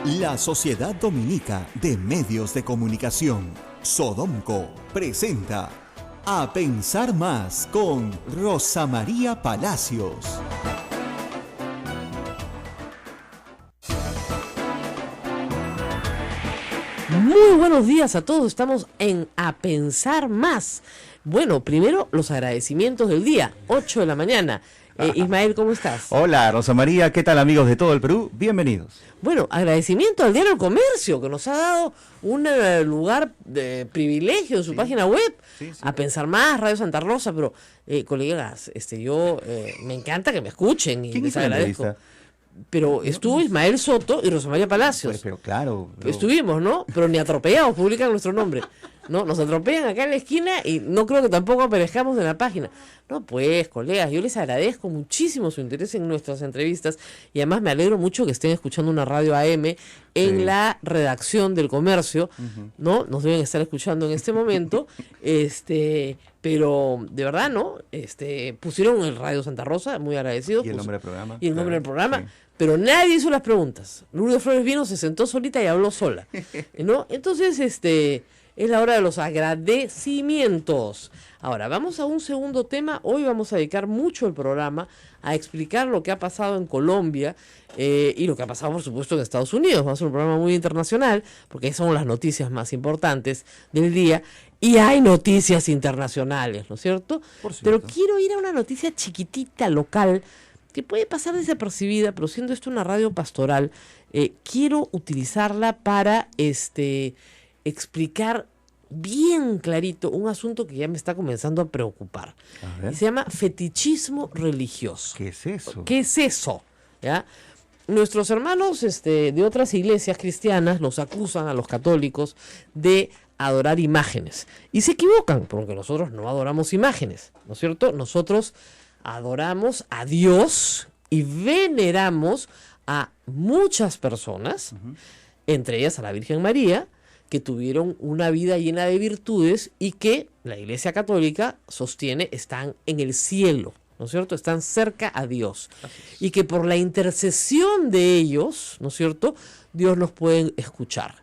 La Sociedad Dominica de Medios de Comunicación, Sodomco, presenta A Pensar Más con Rosa María Palacios. Muy buenos días a todos, estamos en A Pensar Más. Bueno, primero los agradecimientos del día, 8 de la mañana. Ismael, ¿cómo estás? Hola, Rosa María, ¿qué tal amigos de todo el Perú? Bienvenidos. Bueno, agradecimiento al Diario El Comercio, que nos ha dado un lugar de privilegio en su página web, A Pensar Más, Radio Santa Rosa, pero colegas, yo me encanta que me escuchen y les agradezco. Pero estuvo Ismael Soto y Rosa María Palacios. Pues, pero claro. Estuvimos, ¿no? Pero ni atropellados publican nuestro nombre. No, nos atropellan acá en la esquina y no creo que tampoco aparezcamos en la página. No, pues, colegas, yo les agradezco muchísimo su interés en nuestras entrevistas y además me alegro mucho que estén escuchando una radio AM en la redacción del Comercio, ¿no? Nos deben estar escuchando en este momento, pero de verdad, ¿no? Pusieron el Radio Santa Rosa, muy agradecidos. Y el nombre del programa. Y el nombre del programa. Pero nadie hizo las preguntas. Lourdes Flores vino, se sentó solita y habló sola, ¿no? Entonces, es la hora de los agradecimientos. Ahora, vamos a un segundo tema. Hoy vamos a dedicar mucho el programa a explicar lo que ha pasado en Colombia y lo que ha pasado, por supuesto, en Estados Unidos. Va a ser un programa muy internacional porque son las noticias más importantes del día. Y hay noticias internacionales, ¿no es cierto? Pero quiero ir a una noticia chiquitita, local, que puede pasar desapercibida, pero siendo esto una radio pastoral, quiero utilizarla para explicar bien clarito un asunto que ya me está comenzando a preocupar. Y se llama fetichismo religioso. ¿Qué es eso? ¿Qué es eso? ¿Ya? Nuestros hermanos de otras iglesias cristianas nos acusan a los católicos de adorar imágenes. Y se equivocan, porque nosotros no adoramos imágenes, ¿no es cierto? Nosotros adoramos a Dios y veneramos a muchas personas, entre ellas a la Virgen María, que tuvieron una vida llena de virtudes y que la Iglesia Católica sostiene están en el cielo, ¿no es cierto? Están cerca a Dios. Y que por la intercesión de ellos, ¿no es cierto?, Dios los puede escuchar.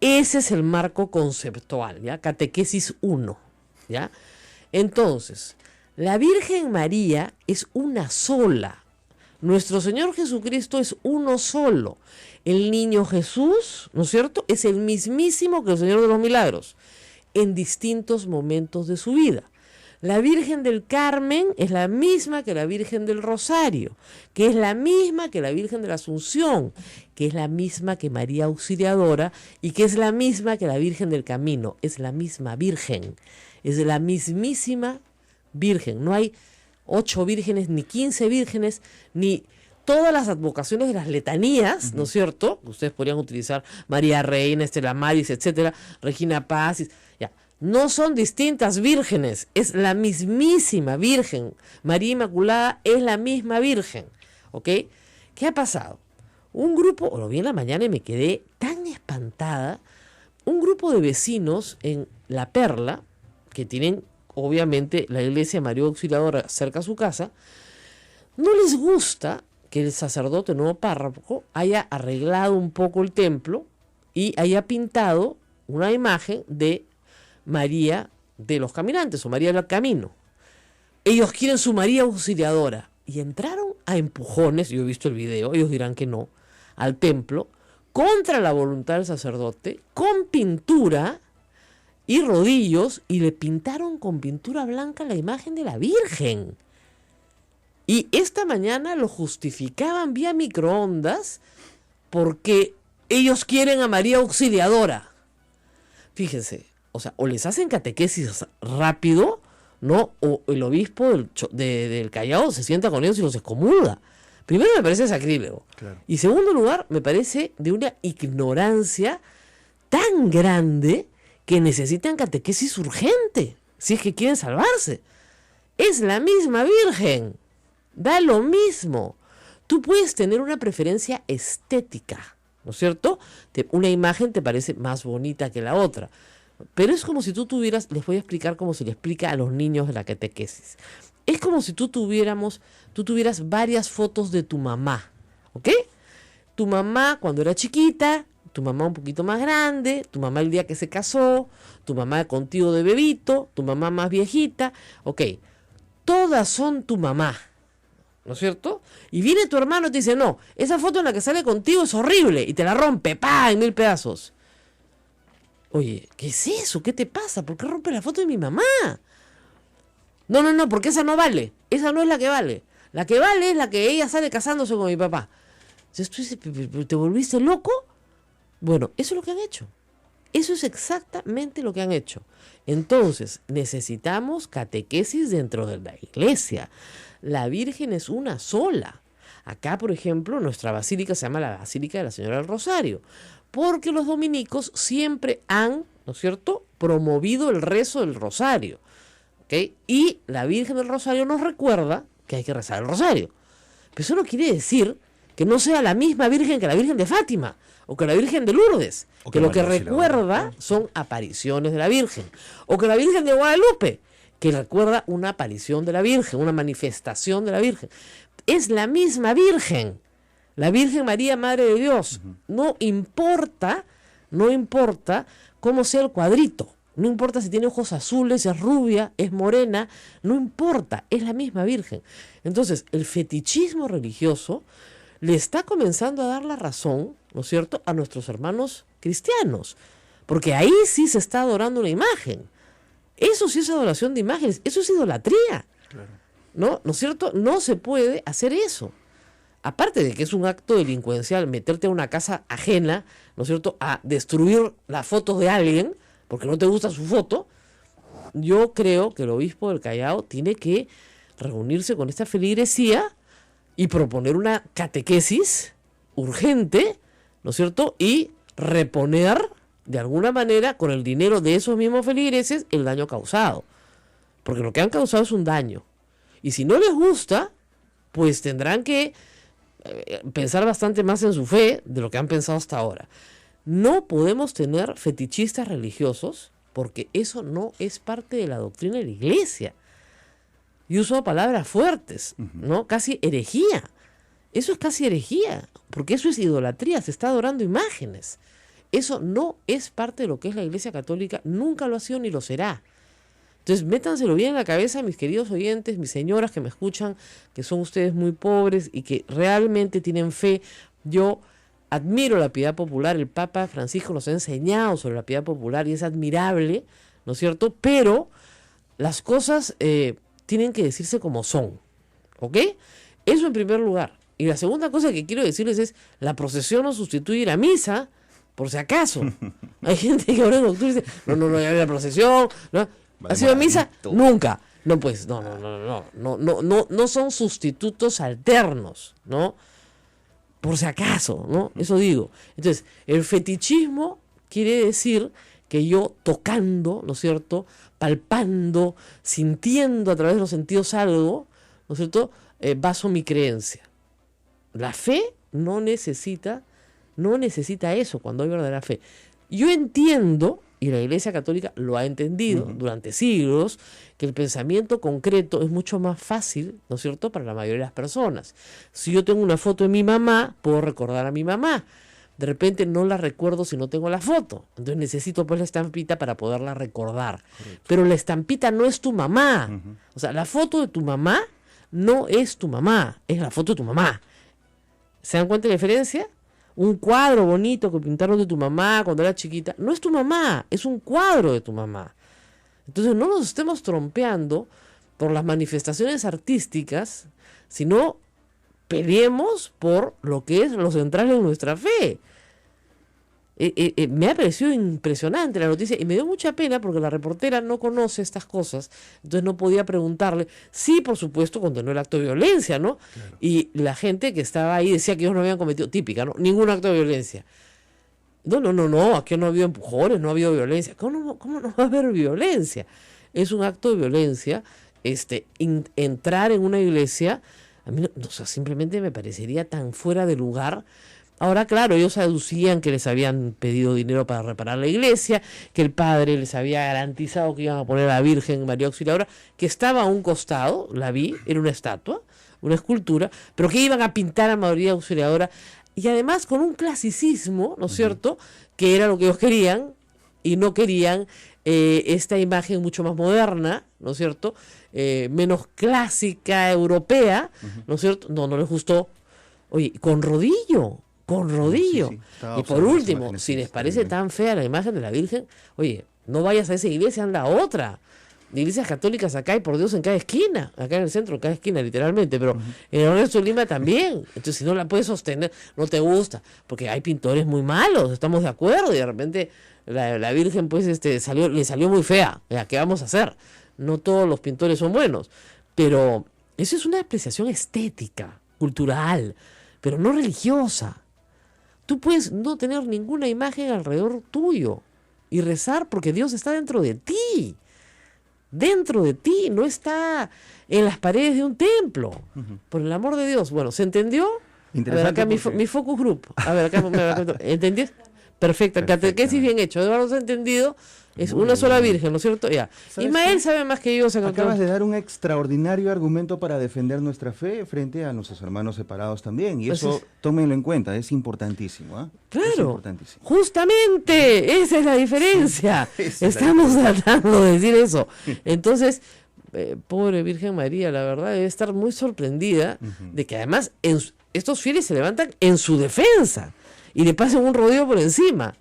Ese es el marco conceptual, ¿ya? Catequesis 1, ¿ya? Entonces, la Virgen María es una sola. Nuestro Señor Jesucristo es uno solo. El niño Jesús, ¿no es cierto?, es el mismísimo que el Señor de los Milagros en distintos momentos de su vida. La Virgen del Carmen es la misma que la Virgen del Rosario, que es la misma que la Virgen de la Asunción, que es la misma que María Auxiliadora y que es la misma que la Virgen del Camino. Es la misma Virgen, es la mismísima Virgen. No hay 8 vírgenes, ni 15 vírgenes, ni todas las advocaciones de las letanías, ¿no es cierto? Ustedes podrían utilizar María Reina, Estela Maris, etcétera, Regina Paz, ya. No son distintas vírgenes, es la mismísima Virgen. María Inmaculada es la misma Virgen, ¿ok? ¿Qué ha pasado? Un grupo, lo vi en la mañana y me quedé tan espantada, un grupo de vecinos en La Perla, que tienen obviamente la iglesia María Auxiliadora cerca a su casa, no les gusta que el sacerdote, nuevo párroco, haya arreglado un poco el templo y haya pintado una imagen de María de los Caminantes o María del Camino. Ellos quieren su María Auxiliadora y entraron a empujones, yo he visto el video, ellos dirán que no, al templo, contra la voluntad del sacerdote, con pintura y rodillos, y le pintaron con pintura blanca la imagen de la Virgen. Y esta mañana lo justificaban vía microondas porque ellos quieren a María Auxiliadora. Fíjense, o sea, o les hacen catequesis rápido, ¿no? O el obispo del Callao se sienta con ellos y los excomulga. Primero me parece sacrílego. Claro. Y segundo lugar, me parece de una ignorancia tan grande que necesitan catequesis urgente, si es que quieren salvarse. Es la misma Virgen, da lo mismo. Tú puedes tener una preferencia estética, ¿no es cierto? Una imagen te parece más bonita que la otra, pero es como si tú tuvieras, les voy a explicar cómo se le explica a los niños de la catequesis. Es como si tú tuvieras varias fotos de tu mamá, ¿ok? tu mamá cuando era chiquita, tu mamá un poquito más grande, tu mamá el día que se casó, tu mamá contigo de bebito, tu mamá más viejita, ok, todas son tu mamá, ¿no es cierto? Y viene tu hermano y te dice, no, esa foto en la que sale contigo es horrible, y te la rompe, ¡pa!, en 1000 pedazos. Oye, ¿qué es eso? ¿Qué te pasa? ¿Por qué rompe la foto de mi mamá? No, porque esa no vale, esa no es la que vale. La que vale es la que ella sale casándose con mi papá. Entonces tú dices, ¿te volviste loco? Bueno, eso es lo que han hecho. Eso es exactamente lo que han hecho. Entonces, necesitamos catequesis dentro de la iglesia. La Virgen es una sola. Acá, por ejemplo, nuestra basílica se llama la Basílica de la Señora del Rosario, porque los dominicos siempre han, ¿no es cierto?, promovido el rezo del rosario. ¿Ok? Y la Virgen del Rosario nos recuerda que hay que rezar el rosario. Pero eso no quiere decir que no sea la misma Virgen que la Virgen de Fátima o que la Virgen de Lourdes, que lo que recuerda son apariciones de la Virgen, o que la Virgen de Guadalupe, que recuerda una aparición de la Virgen, una manifestación de la Virgen. Es la misma Virgen, la Virgen María, Madre de Dios. No importa cómo sea el cuadrito, no importa si tiene ojos azules, es rubia, es morena, no importa, es la misma Virgen. Entonces, el fetichismo religioso le está comenzando a dar la razón, ¿no es cierto?, a nuestros hermanos cristianos, porque ahí sí se está adorando una imagen. Eso sí es adoración de imágenes, eso es idolatría. Claro. ¿No es cierto? No se puede hacer eso. Aparte de que es un acto delincuencial meterte a una casa ajena, ¿no es cierto?, a destruir las fotos de alguien, porque no te gusta su foto. Yo creo que el obispo del Callao tiene que reunirse con esta feligresía y proponer una catequesis urgente, ¿no es cierto?, y reponer de alguna manera con el dinero de esos mismos feligreses el daño causado, porque lo que han causado es un daño, y si no les gusta, pues tendrán que pensar bastante más en su fe de lo que han pensado hasta ahora. No podemos tener fetichistas religiosos porque eso no es parte de la doctrina de la iglesia. Y uso palabras fuertes, ¿no? Casi herejía. Eso es casi herejía, porque eso es idolatría, se está adorando imágenes. Eso no es parte de lo que es la Iglesia Católica, nunca lo ha sido ni lo será. Entonces, métanselo bien en la cabeza, mis queridos oyentes, mis señoras que me escuchan, que son ustedes muy pobres y que realmente tienen fe. Yo admiro la piedad popular, el Papa Francisco nos ha enseñado sobre la piedad popular y es admirable, ¿no es cierto? Pero las cosas tienen que decirse como son, ¿ok? Eso en primer lugar. Y la segunda cosa que quiero decirles es, la procesión no sustituye la misa, por si acaso. Hay gente que ahora en octubre dice, no, ya vi la procesión, ¿no? ¿Ha sido misa? Nunca. No, pues, no son sustitutos alternos, ¿no? Por si acaso, ¿no? Eso digo. Entonces, el fetichismo quiere decir que yo tocando, ¿no es cierto?, palpando, sintiendo a través de los sentidos algo, ¿no es cierto?, baso mi creencia. La fe no necesita eso cuando hay verdadera fe. Yo entiendo, y la Iglesia Católica lo ha entendido durante siglos, que el pensamiento concreto es mucho más fácil, ¿no es cierto?, para la mayoría de las personas. Si yo tengo una foto de mi mamá, puedo recordar a mi mamá. De repente no la recuerdo si no tengo la foto. Entonces necesito pues la estampita para poderla recordar. Correcto. Pero la estampita no es tu mamá. O sea, la foto de tu mamá no es tu mamá, es la foto de tu mamá. ¿Se dan cuenta de la diferencia? Un cuadro bonito que pintaron de tu mamá cuando era chiquita, no es tu mamá, es un cuadro de tu mamá. Entonces no nos estemos trompeando por las manifestaciones artísticas, sino peleemos por lo que es lo central de nuestra fe. Me ha parecido impresionante la noticia y me dio mucha pena porque la reportera no conoce estas cosas, entonces no podía preguntarle. Sí, por supuesto, condenó el acto de violencia, ¿no? Claro. Y la gente que estaba ahí decía que ellos no habían cometido, típica, ¿no?, ningún acto de violencia. No, aquí no ha habido empujones, no ha habido violencia. ¿Cómo no va a haber violencia? Es un acto de violencia, entrar en una iglesia, a mí simplemente me parecería tan fuera de lugar. Ahora, claro, ellos aducían que les habían pedido dinero para reparar la iglesia, que el padre les había garantizado que iban a poner a la Virgen María Auxiliadora, que estaba a un costado, la vi, era una estatua, una escultura, pero que iban a pintar a María Auxiliadora y además con un clasicismo, ¿no es cierto?, que era lo que ellos querían, y no querían esta imagen mucho más moderna, ¿no es cierto?, menos clásica, europea, ¿no es cierto? No les gustó. Oye, con rodillo. Sí, sí. Estaba Y por observando las último, imágenes, si sí, les está parece bien. tan fea la imagen de la Virgen, oye, no vayas a esa iglesia, anda a otra. De iglesias católicas acá hay, por Dios, en cada esquina, acá en el centro, en cada esquina, literalmente, pero en el resto de Lima también. Entonces, si no la puedes sostener, no te gusta, porque hay pintores muy malos, estamos de acuerdo, y de repente la Virgen, pues, le salió muy fea. Ya, ¿qué vamos a hacer? No todos los pintores son buenos, pero eso es una apreciación estética, cultural, pero no religiosa. Tú puedes no tener ninguna imagen alrededor tuyo y rezar porque Dios está dentro de ti. Dentro de ti, no está en las paredes de un templo. Por el amor de Dios. Bueno, ¿se entendió? A ver, Interesante acá porque- mi focus group. A ver, acá ¿entendí? Perfecta, catequesis bien hecho. Eduardo se ha entendido. Es Muy una sola bien. virgen, ¿no es cierto? Ya. ¿Sabes Ismael qué? sabe más que yo. Acabas de dar un extraordinario argumento para defender nuestra fe frente a nuestros hermanos separados también. Y Pues eso, es- tómenlo en cuenta, es importantísimo. ¿Ah? Es Claro, importantísimo. justamente, esa es la diferencia. Esa es la Estamos tratando de decir eso. Entonces, pobre Virgen María, la verdad, debe estar muy sorprendida de que además estos fieles se levantan en su defensa y le pasan un rodeo por encima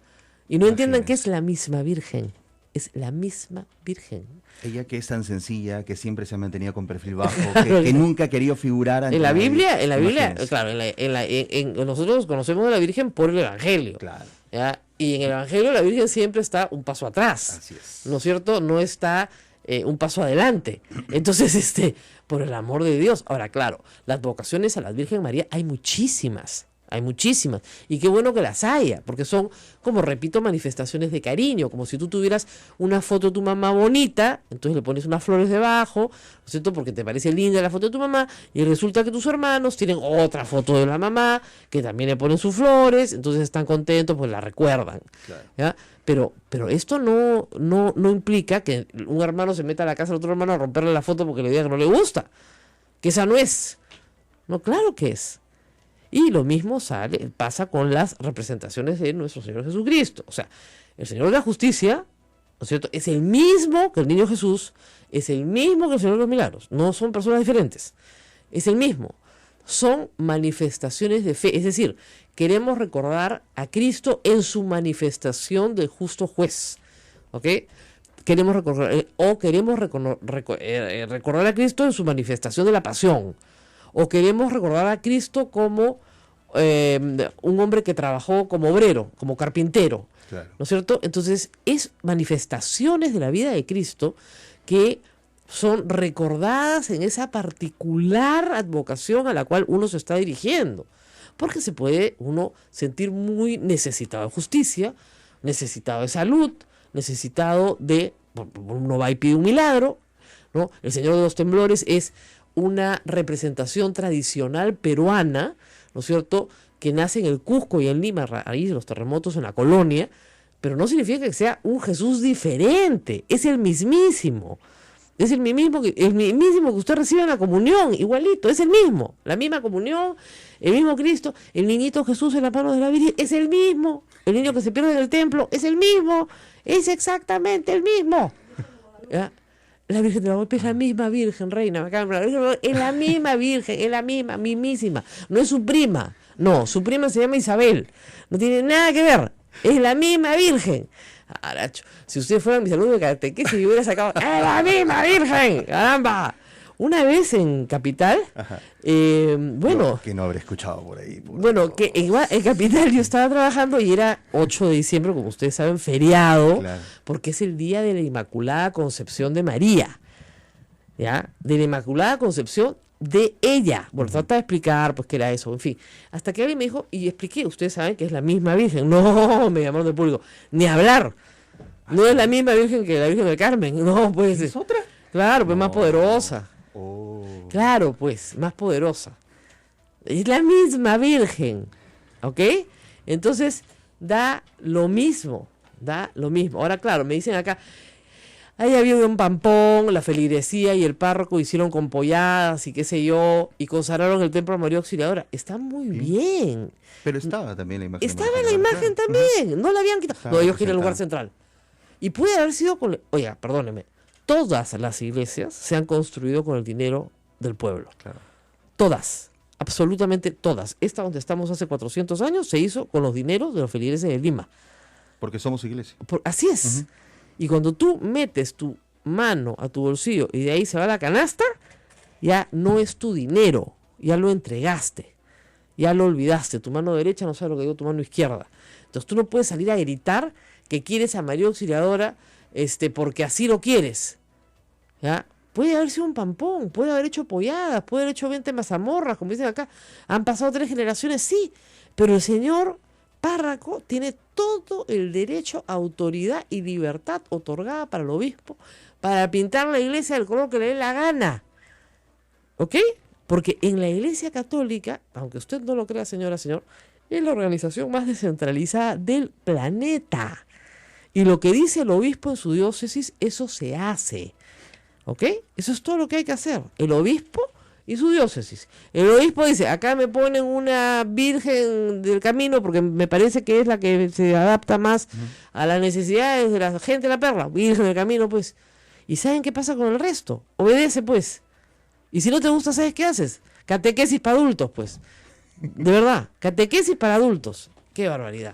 y no entiendan que es la misma Virgen. Es la misma Virgen. Ella que es tan sencilla, que siempre se ha mantenido con perfil bajo, que nunca ha querido figurar ante En la Biblia, imágenes. claro, nosotros conocemos a la Virgen por el Evangelio. Claro, ¿Ya? Y en el Evangelio la Virgen siempre está un paso atrás. así es. ¿No es cierto? No está un paso adelante. Entonces, por el amor de Dios. Ahora, claro, las vocaciones a la Virgen María hay muchísimas. Hay muchísimas. Y qué bueno que las haya, porque son, como repito, manifestaciones de cariño. Como si tú tuvieras una foto de tu mamá bonita, entonces le pones unas flores debajo, ¿no es cierto? Porque te parece linda la foto de tu mamá, y resulta que tus hermanos tienen otra foto de la mamá, que también le ponen sus flores, entonces están contentos, pues la recuerdan. Claro. ¿Ya? Pero esto no implica que un hermano se meta a la casa del otro hermano a romperle la foto porque le diga que no le gusta. Que esa no es. No, claro que es. Y lo mismo pasa con las representaciones de nuestro Señor Jesucristo. O sea, el Señor de la Justicia, ¿no es cierto?, es el mismo que el niño Jesús, es el mismo que el Señor de los Milagros. No son personas diferentes. Es el mismo. Son manifestaciones de fe. Es decir, queremos recordar a Cristo en su manifestación del justo juez. ¿Ok? Queremos recordar, recordar a Cristo en su manifestación de la pasión. O queremos recordar a Cristo como un hombre que trabajó como obrero, como carpintero. Claro. ¿No es cierto? Entonces, es manifestaciones de la vida de Cristo que son recordadas en esa particular advocación a la cual uno se está dirigiendo. Porque se puede uno sentir muy necesitado de justicia, necesitado de salud, necesitado de... Uno va y pide un milagro, ¿no? El Señor de los Temblores es una representación tradicional peruana, ¿no es cierto?, que nace en el Cusco y en Lima a raíz de los terremotos en la colonia, pero no significa que sea un Jesús diferente, es el mismísimo. Es el mismísimo que usted recibe en la comunión, igualito, es el mismo. La misma comunión, el mismo Cristo, el niñito Jesús en la mano de la Virgen, es el mismo. El niño que se pierde en el templo, es el mismo. Es exactamente el mismo. ¿Ya? La Virgen de la Golpe es la misma Virgen, reina. Es la misma Virgen, es la misma, mismísima. No es su prima. No, su prima se llama Isabel. No tiene nada que ver. Es la misma Virgen. Aracho, si usted fuera mi alumno de catequesis y hubiera sacado ¡es la misma Virgen! ¡Caramba! Una vez en Capital, bueno, No, que no habré escuchado por ahí. bueno, que en Capital yo estaba trabajando y era 8 de diciembre, como ustedes saben, feriado, Claro. porque es el día de la Inmaculada Concepción de María, ¿ya? De la Inmaculada Concepción de ella. Bueno, trata de explicar, pues, qué era eso, en fin. Hasta que alguien me dijo, y expliqué, ustedes saben que es la misma Virgen. No, me llamaron del público, ni hablar. No es la misma Virgen que la Virgen del Carmen, no, pues. ¿Es otra? Claro, pues más No. poderosa. Oh. Claro, pues, más poderosa. Es la misma Virgen, ¿ok? Entonces, da lo mismo, da lo mismo. Ahora, claro, me dicen acá, Ahí había un pampón, la feligresía y el párroco hicieron con polladas y qué sé yo, y consagraron el templo a María Auxiliadora. Está muy bien. Pero estaba también la imagen. Estaba en la imagen también, no la habían quitado. Estaba No, ellos quieren el lugar representada. central. Y puede haber sido con... Oiga, perdóneme, todas las iglesias se han construido con el dinero del pueblo. Claro. Todas, absolutamente todas. Esta donde estamos hace 400 años se hizo con los dineros de los feligreses de Lima. Porque somos iglesia. Así es. Y cuando tú metes tu mano a tu bolsillo y de ahí se va la canasta, ya no es tu dinero, ya lo entregaste, ya lo olvidaste. Tu mano derecha no sabe lo que digo tu mano izquierda. Entonces tú no puedes salir a gritar que quieres a María Auxiliadora porque así lo quieres. ¿Ya? Puede haber sido un pampón, puede haber hecho polladas, puede haber hecho 20 mazamorras, como dicen acá. Han pasado 3 generaciones, sí, pero el señor párroco tiene todo el derecho, autoridad y libertad otorgada para el obispo para pintar la iglesia del color que le dé la gana. ¿Ok? Porque en la iglesia católica, aunque usted no lo crea, señora, señor, es la organización más descentralizada del planeta. Y lo que dice el obispo en su diócesis, eso se hace. ¿Ok? Eso es todo lo que hay que hacer. El obispo y su diócesis. El obispo dice, acá me ponen una Virgen del Camino porque me parece que es la que se adapta más a las necesidades de la gente de la Perla. Virgen del Camino, pues. ¿Y saben qué pasa con el resto? Obedece, pues. Y si no te gusta, ¿sabes qué haces? Catequesis para adultos, pues. De verdad, catequesis para adultos. Qué barbaridad.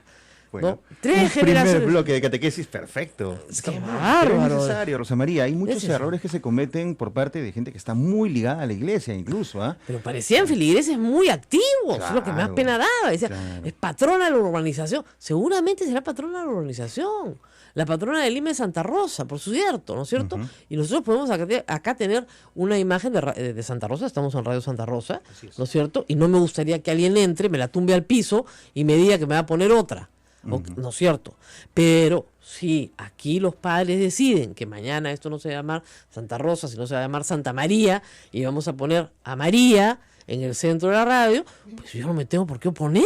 Bueno, ¿No? 3 un primer generaciones. bloque de catequesis perfecto. Qué Pero bárbaro. es necesario, Rosa María. Hay muchos Necesario. errores que se cometen por parte de gente que está muy ligada a la iglesia, incluso. ¿Ah? Pero parecían feligreses muy activos, es lo que más Claro, pena daba. Decía, claro. es patrona de la urbanización. Seguramente será patrona de la urbanización. La patrona de Lima es Santa Rosa, por cierto, ¿no es cierto? Y nosotros podemos acá tener una imagen de Santa Rosa, estamos en Radio Santa Rosa, ¿no es cierto? Y no me gustaría que alguien entre, me la tumbe al piso y me diga que me va a poner otra. ¿No es cierto? Pero si aquí los padres deciden que mañana esto no se va a llamar Santa Rosa, sino se va a llamar Santa María, y vamos a poner a María en el centro de la radio, pues yo no me tengo por qué oponer.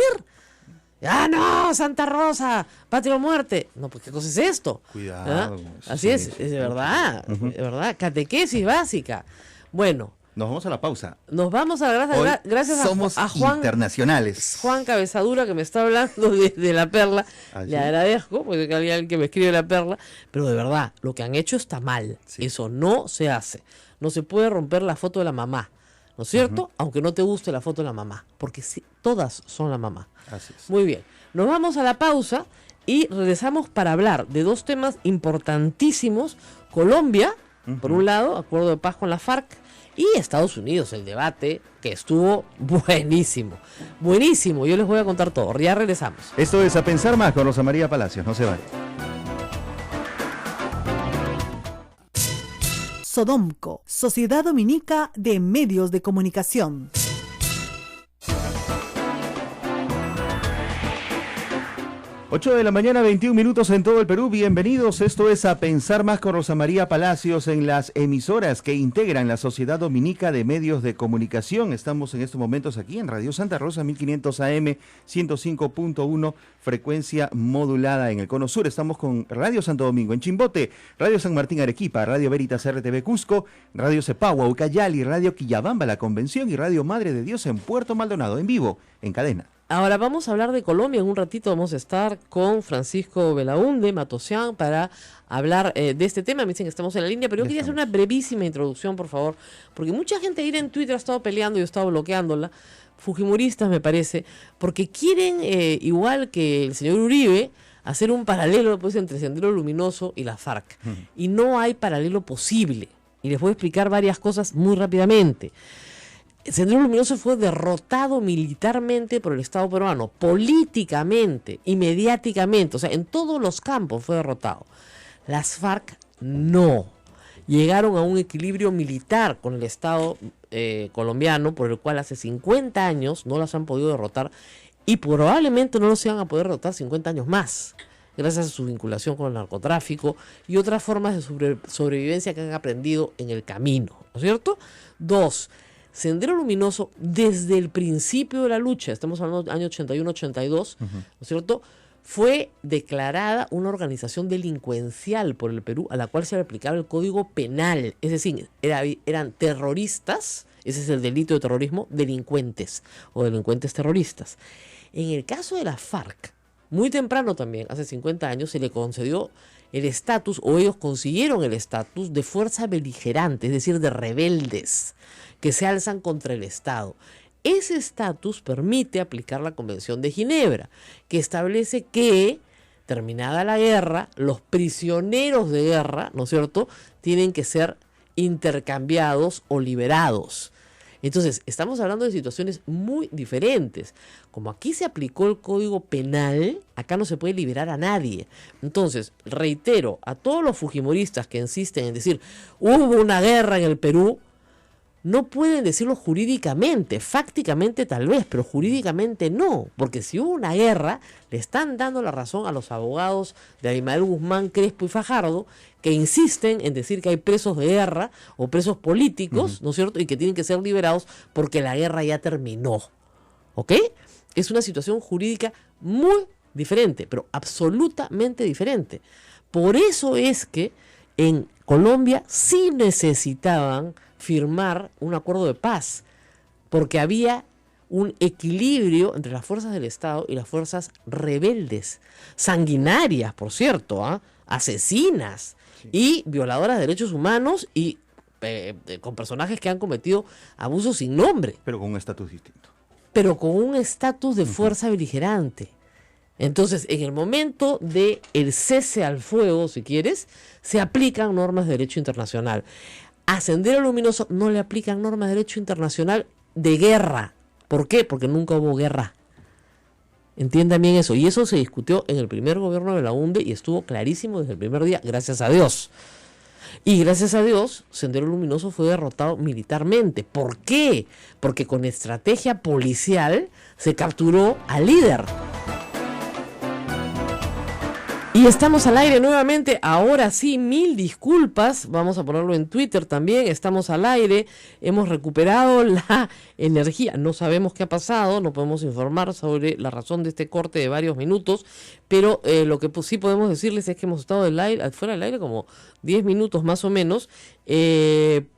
¡Ah, no! ¡Santa Rosa! ¡Patria o muerte! No, pues ¿qué cosa es esto? Cuidado, ¿Ah? eso Así sí, es de verdad, de verdad. Catequesis básica. Bueno, Nos vamos a la pausa. nos vamos a Hoy gracias somos a Juan. internacionales. Juan Cabezadura, que me está hablando de La Perla. ¿Ah, Le sí? agradezco, porque hay alguien que me escribe La Perla, pero de verdad, lo que han hecho está mal. Sí. Eso no se hace. No se puede romper la foto de la mamá, ¿no es cierto? Aunque no te guste la foto de la mamá, porque sí, todas son la mamá. Así es. Muy bien, nos vamos a la pausa y regresamos para hablar de 2 temas importantísimos. Colombia, por un lado, acuerdo de paz con la FARC, y Estados Unidos, el debate que estuvo buenísimo. Buenísimo, yo les voy a contar todo. Ya regresamos. Esto es A Pensar Más con Rosa María Palacios. No se vale. Sodomco, Sociedad Dominica de Medios de Comunicación. 8 de la mañana, 21 minutos en todo el Perú. Bienvenidos. Esto es A Pensar Más con Rosa María Palacios en las emisoras que integran la Sociedad Dominica de Medios de Comunicación. Estamos en estos momentos aquí en Radio Santa Rosa, 1500 AM, 105.1, frecuencia modulada en el Cono Sur. Estamos con Radio Santo Domingo en Chimbote, Radio San Martín Arequipa, Radio Veritas RTV Cusco, Radio Cepagua, Ucayali, Radio Quillabamba, La Convención y Radio Madre de Dios en Puerto Maldonado, en vivo, en cadena. Ahora vamos a hablar de Colombia. En un ratito vamos a estar con Francisco Belaúnde Matosian para hablar de este tema. Me dicen que estamos en la línea, pero yo quería hacer una brevísima introducción, por favor, porque mucha gente ahí en Twitter ha estado peleando y yo he estado bloqueándola, fujimoristas me parece, porque quieren, igual que el señor Uribe, hacer un paralelo pues, entre Sendero Luminoso y la FARC. Y no hay paralelo posible. Y les voy a explicar varias cosas muy rápidamente. Sendero Luminoso fue derrotado militarmente por el Estado peruano, políticamente y mediáticamente, o sea, en todos los campos fue derrotado. Las FARC no. Llegaron a un equilibrio militar con el Estado colombiano, por el cual hace 50 años no las han podido derrotar y probablemente no los van a poder derrotar 50 años más, gracias a su vinculación con el narcotráfico y otras formas de sobrevivencia que han aprendido en el camino, ¿no es cierto? 2. Sendero Luminoso, desde el principio de la lucha, estamos hablando del año 81-82, ¿no es cierto?, fue declarada una organización delincuencial por el Perú a la cual se le aplicaba el Código Penal. Es decir, eran terroristas, ese es el delito de terrorismo, delincuentes o delincuentes terroristas. En el caso de la FARC, muy temprano también, hace 50 años, se le concedió el estatus, o ellos consiguieron el estatus de fuerza beligerante, es decir, de rebeldes que se alzan contra el Estado. Ese estatus permite aplicar la Convención de Ginebra, que establece que, terminada la guerra, los prisioneros de guerra, ¿no es cierto?, tienen que ser intercambiados o liberados. Entonces, estamos hablando de situaciones muy diferentes. Como aquí se aplicó el Código Penal, acá no se puede liberar a nadie. Entonces, reitero, a todos los fujimoristas que insisten en decir, hubo una guerra en el Perú, no pueden decirlo jurídicamente, fácticamente tal vez, pero jurídicamente no, porque si hubo una guerra, le están dando la razón a los abogados de Abimael Guzmán, Crespo y Fajardo, que insisten en decir que hay presos de guerra o presos políticos, ¿no es cierto?, y que tienen que ser liberados porque la guerra ya terminó, ¿ok? Es una situación jurídica muy diferente, pero absolutamente diferente. Por eso es que en Colombia sí necesitaban firmar un acuerdo de paz, porque había un equilibrio entre las fuerzas del Estado y las fuerzas rebeldes, sanguinarias, por cierto, asesinas y violadoras de derechos humanos y con personajes que han cometido abusos sin nombre. Pero con un estatus distinto. Pero con un estatus de fuerza beligerante. Entonces, en el momento de el cese al fuego, si quieres, se aplican normas de derecho internacional. A Sendero Luminoso no le aplican normas de derecho internacional de guerra. ¿Por qué? Porque nunca hubo guerra. Entiendan bien eso. Y eso se discutió en el primer gobierno de la UNDE y estuvo clarísimo desde el primer día, gracias a Dios. Y gracias a Dios, Sendero Luminoso fue derrotado militarmente. ¿Por qué? Porque con estrategia policial se capturó al líder. Y estamos al aire nuevamente, ahora sí, 1000 disculpas, vamos a ponerlo en Twitter también, estamos al aire, hemos recuperado la energía, no sabemos qué ha pasado, no podemos informar sobre la razón de este corte de varios minutos, pero lo que sí podemos decirles es que hemos estado fuera del aire como 10 minutos más o menos,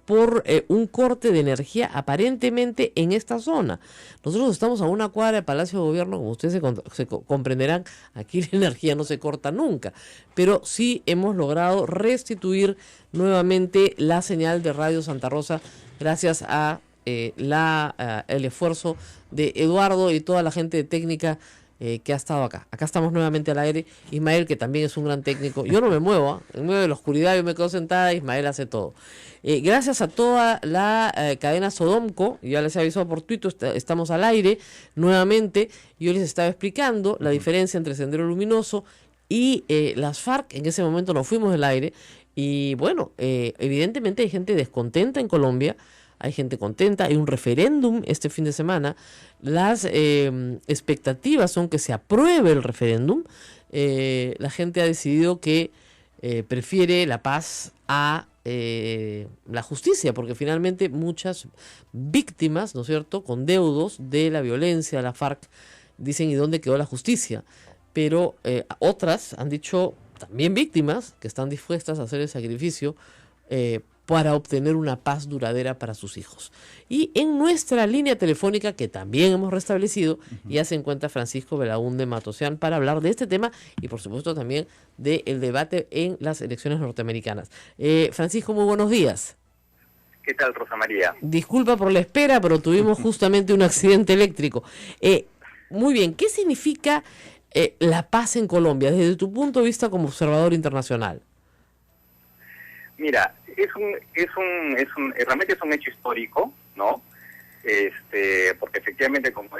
por un corte de energía aparentemente en esta zona. Nosotros estamos a una cuadra de Palacio de Gobierno, como ustedes se comprenderán, aquí la energía no se corta nunca, pero sí hemos logrado restituir nuevamente la señal de Radio Santa Rosa gracias a el esfuerzo de Eduardo y toda la gente de técnica que ha estado acá. Acá estamos nuevamente al aire. Ismael, que también es un gran técnico. Yo no me muevo, en medio de la oscuridad yo me quedo sentada, Ismael hace todo. Gracias a toda la cadena Sodomco, ya les he avisado por Twitter, estamos al aire nuevamente. Yo les estaba explicando la diferencia entre Sendero Luminoso y las FARC. En ese momento nos fuimos del aire. Y bueno, evidentemente hay gente descontenta en Colombia. Hay gente contenta, hay un referéndum este fin de semana. Las expectativas son que se apruebe el referéndum. La gente ha decidido que prefiere la paz a la justicia, porque finalmente muchas víctimas, ¿no es cierto?, con deudos de la violencia de la FARC, dicen, ¿y dónde quedó la justicia? Pero otras han dicho, también víctimas, que están dispuestas a hacer el sacrificio para obtener una paz duradera para sus hijos. Y en nuestra línea telefónica, que también hemos restablecido, ya se encuentra Francisco Belaúnde Matosian para hablar de este tema y por supuesto también del debate en las elecciones norteamericanas. Francisco, muy buenos días. ¿Qué tal, Rosa María? Disculpa por la espera, pero tuvimos justamente un accidente eléctrico. Muy bien, ¿qué significa la paz en Colombia desde tu punto de vista como observador internacional? Mira, realmente es un hecho histórico, ¿no? Porque efectivamente, como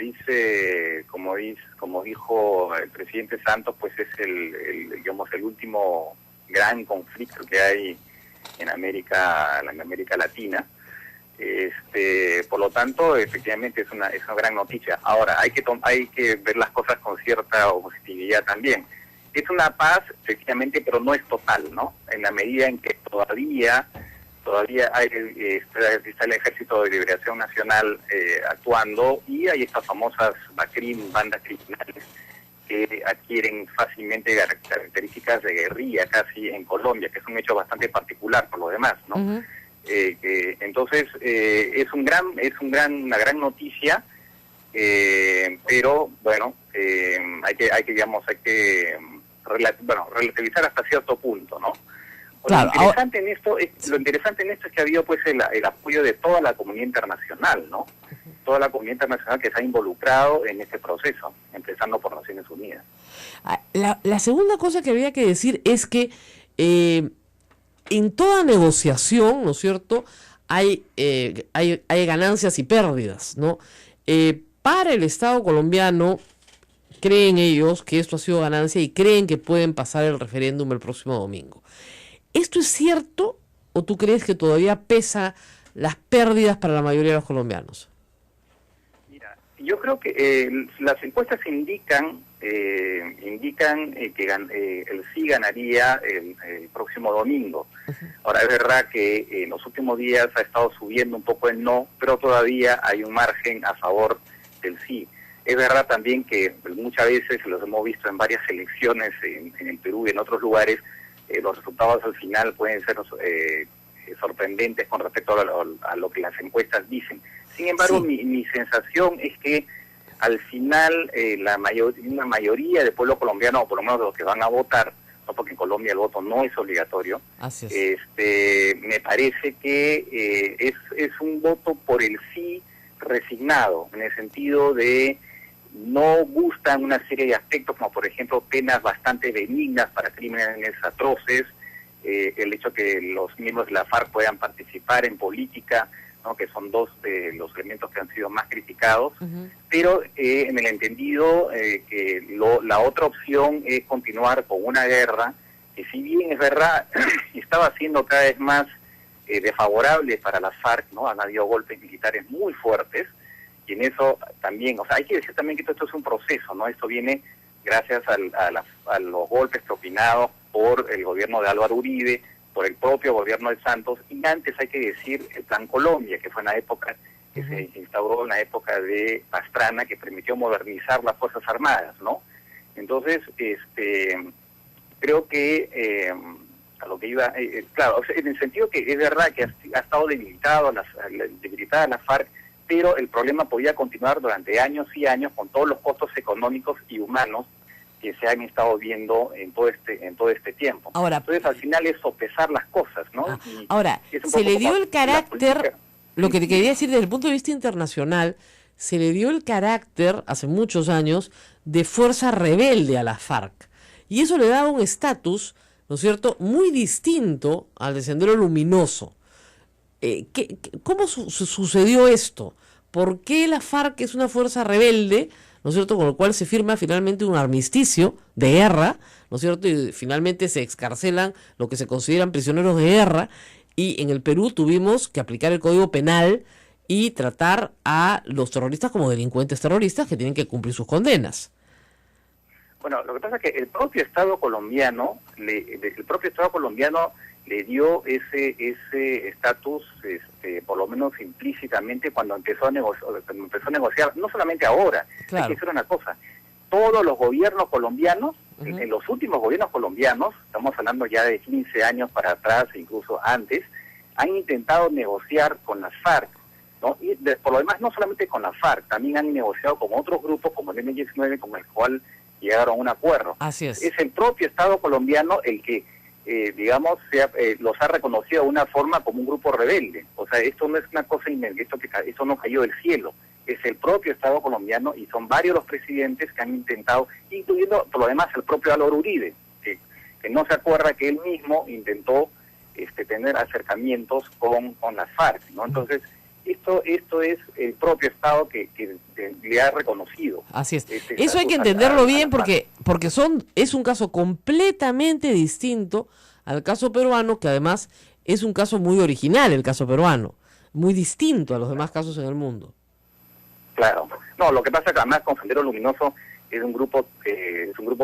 dijo el presidente Santos, pues es el último gran conflicto que hay en América Latina. Por lo tanto, efectivamente es una gran noticia. Ahora, hay que ver las cosas con cierta positividad también. Es una paz, efectivamente, pero no es total, ¿no? En la medida en que todavía está el Ejército de Liberación Nacional actuando y hay estas famosas BACRIM, bandas criminales, que adquieren fácilmente características de guerrilla casi en Colombia, que es un hecho bastante particular por lo demás, ¿no? Ujú. Entonces es una gran noticia, pero bueno, hay que relativizar hasta cierto punto, ¿no? Claro, Lo interesante en esto es que ha habido pues el apoyo de toda la comunidad internacional, ¿no? Toda la comunidad internacional que se ha involucrado en este proceso, empezando por Naciones Unidas. La segunda cosa que habría que decir es que en toda negociación, ¿no es cierto?, hay ganancias y pérdidas, ¿no? Para el Estado colombiano, creen ellos que esto ha sido ganancia y creen que pueden pasar el referéndum el próximo domingo. ¿Esto es cierto o tú crees que todavía pesa las pérdidas para la mayoría de los colombianos? Mira, yo creo que las encuestas indican que el sí ganaría el próximo domingo. Ahora, es verdad que en los últimos días ha estado subiendo un poco el no, pero todavía hay un margen a favor del sí. Es verdad también que muchas veces, los hemos visto en varias elecciones en el Perú y en otros lugares, los resultados al final pueden ser sorprendentes con respecto a lo que las encuestas dicen. Sin embargo, sí, mi sensación es que al final una mayoría del pueblo colombiano, o por lo menos de los que van a votar, no, porque en Colombia el voto no es obligatorio, así es. Me parece que es un voto por el sí resignado, en el sentido de no gustan una serie de aspectos, como por ejemplo penas bastante benignas para crímenes atroces, el hecho que los miembros de la FARC puedan participar en política, ¿no?, que son dos de los elementos que han sido más criticados, pero en el entendido que la otra opción es continuar con una guerra que, si bien es verdad, estaba siendo cada vez más desfavorable para las FARC, ¿no? Han habido golpes militares muy fuertes, y en eso también, o sea, hay que decir también que todo esto es un proceso, ¿no? Esto viene gracias a los golpes propinados por el gobierno de Álvaro Uribe, por el propio gobierno de Santos, y antes hay que decir el Plan Colombia, que fue en la época que se instauró en la época de Pastrana, que permitió modernizar las Fuerzas Armadas, ¿no? Entonces, creo que a lo que iba, claro, o sea, en el sentido que es verdad que ha estado debilitada la FARC, pero el problema podía continuar durante años y años con todos los costos económicos y humanos que se han estado viendo en todo este tiempo. Ahora, entonces, al final es sopesar las cosas, ¿no? Ahora, se le dio el carácter, lo que te quería decir desde el punto de vista internacional, se le dio el carácter, hace muchos años, de fuerza rebelde a la FARC. Y eso le daba un estatus, ¿no es cierto?, muy distinto al de Sendero Luminoso. ¿Cómo sucedió esto? ¿Por qué la FARC es una fuerza rebelde, ¿no es cierto?, con lo cual se firma finalmente un armisticio de guerra, ¿no es cierto?, y finalmente se excarcelan lo que se consideran prisioneros de guerra, y en el Perú tuvimos que aplicar el Código Penal y tratar a los terroristas como delincuentes terroristas que tienen que cumplir sus condenas. Bueno, lo que pasa es que el propio Estado colombiano le dio ese estatus, por lo menos implícitamente, cuando empezó a negociar, no solamente ahora. Claro. Hay que decir una cosa, todos los gobiernos colombianos, en los últimos gobiernos colombianos, estamos hablando ya de 15 años para atrás, incluso antes, han intentado negociar con las FARC, ¿no? Y por lo demás, no solamente con la FARC, también han negociado con otros grupos como el M-19, con el cual llegaron a un acuerdo. Así es. Es el propio Estado colombiano el que digamos, los ha reconocido de una forma como un grupo rebelde. O sea, esto no es una cosa inmediata, esto no cayó del cielo. Es el propio Estado colombiano y son varios los presidentes que han intentado, incluyendo por lo demás el propio Álvaro Uribe, que no se acuerda que él mismo intentó tener acercamientos con las FARC, ¿no? Entonces, esto es el propio Estado que le ha reconocido. Así es. Eso hay que entenderlo bien porque es un caso completamente distinto al caso peruano, que además es un caso muy original, el caso peruano, muy distinto a los demás casos en el mundo. Claro. No, lo que pasa es que además con Sendero Luminoso es un grupo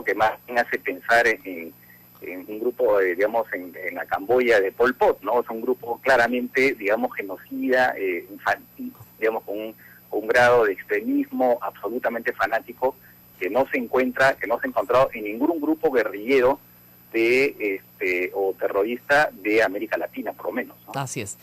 que más me hace pensar en un grupo, digamos, en la Camboya de Pol Pot, ¿no? Es un grupo claramente, digamos, genocida, digamos, con un grado de extremismo absolutamente fanático, que no se ha encontrado en ningún grupo guerrillero o terrorista de América Latina, por lo menos, ¿no? Así es.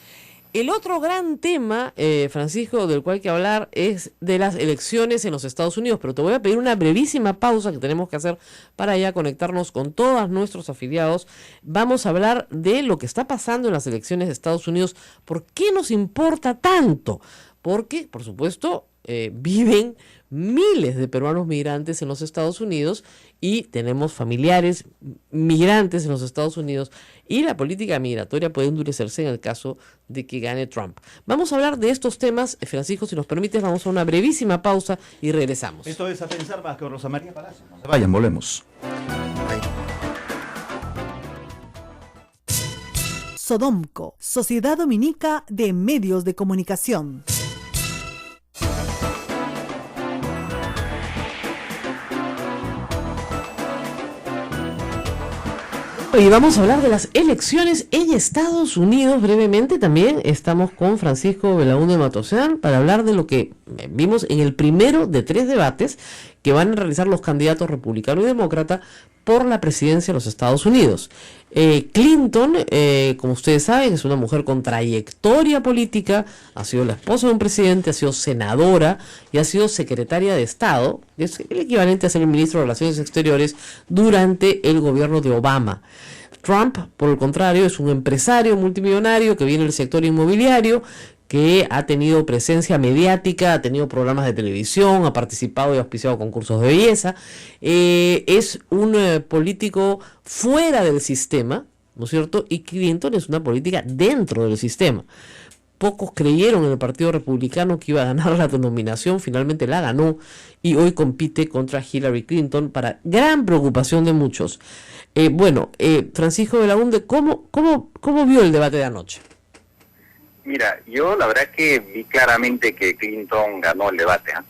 El otro gran tema, Francisco, del cual hay que hablar es de las elecciones en los Estados Unidos, pero te voy a pedir una brevísima pausa que tenemos que hacer para ya conectarnos con todos nuestros afiliados. Vamos a hablar de lo que está pasando en las elecciones de Estados Unidos. ¿Por qué nos importa tanto? Porque, por supuesto, viven miles de peruanos migrantes en los Estados Unidos y tenemos familiares migrantes en los Estados Unidos y la política migratoria puede endurecerse en el caso de que gane Trump. Vamos a hablar de estos temas, Francisco, si nos permites, vamos a una brevísima pausa y regresamos. Esto es A Pensar Más con Rosa María Palacio. No se vayan, volvemos. Sodomco, Sociedad Dominica de Medios de Comunicación. Y vamos a hablar de las elecciones en Estados Unidos brevemente. También estamos con Francisco Belaúnde Matosán para hablar de lo que vimos en el primero de 3 debates que van a realizar los candidatos republicano y demócrata por la presidencia de los Estados Unidos. Clinton, como ustedes saben, es una mujer con trayectoria política, ha sido la esposa de un presidente, ha sido senadora y ha sido secretaria de Estado, es el equivalente a ser el ministro de Relaciones Exteriores durante el gobierno de Obama. Trump, por el contrario, es un empresario multimillonario que viene del sector inmobiliario, que ha tenido presencia mediática, ha tenido programas de televisión, ha participado y auspiciado concursos de belleza, es un político fuera del sistema, ¿no es cierto? Y Clinton es una política dentro del sistema. Pocos creyeron en el Partido Republicano que iba a ganar la nominación, finalmente la ganó y hoy compite contra Hillary Clinton para gran preocupación de muchos. Francisco Belaúnde, ¿cómo vio el debate de anoche? Mira, yo la verdad que vi claramente que Clinton ganó el debate, ¿eh?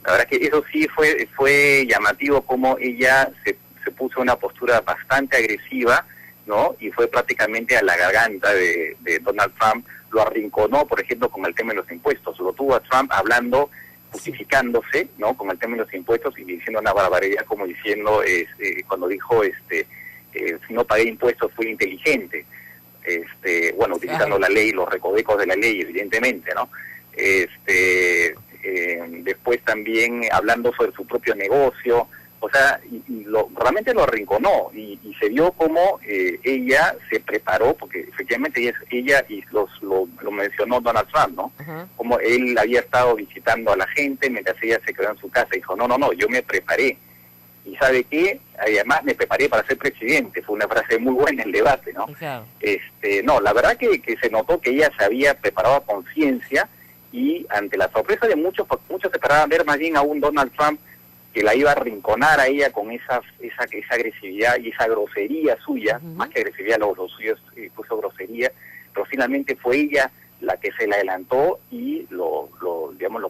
La verdad que eso sí fue llamativo como ella se puso en una postura bastante agresiva, ¿no? Y fue prácticamente a la garganta de Donald Trump, lo arrinconó, por ejemplo, con el tema de los impuestos, lo tuvo a Trump hablando, justificándose, ¿no? Con el tema de los impuestos y diciendo una barbaridad, como diciendo, cuando dijo, si no pagué impuestos fui inteligente. Utilizando la ley, los recovecos de la ley, evidentemente, ¿no? Después también hablando sobre su propio negocio, o sea, realmente lo arrinconó y se vio como ella se preparó, porque efectivamente ella y lo mencionó Donald Trump, ¿no? Uh-huh. Como él había estado visitando a la gente mientras ella se quedó en su casa y dijo, no, yo me preparé. Y ¿sabe qué? Además me preparé para ser presidente. Fue una frase muy buena en el debate, ¿no? Claro. La verdad que se notó que ella se había preparado a conciencia y ante la sorpresa de muchos esperaban ver más bien a un Donald Trump que la iba a arrinconar a ella con esa agresividad y esa grosería suya, uh-huh. Más que agresividad, lo suyo puso grosería, pero finalmente fue ella la que se le adelantó y lo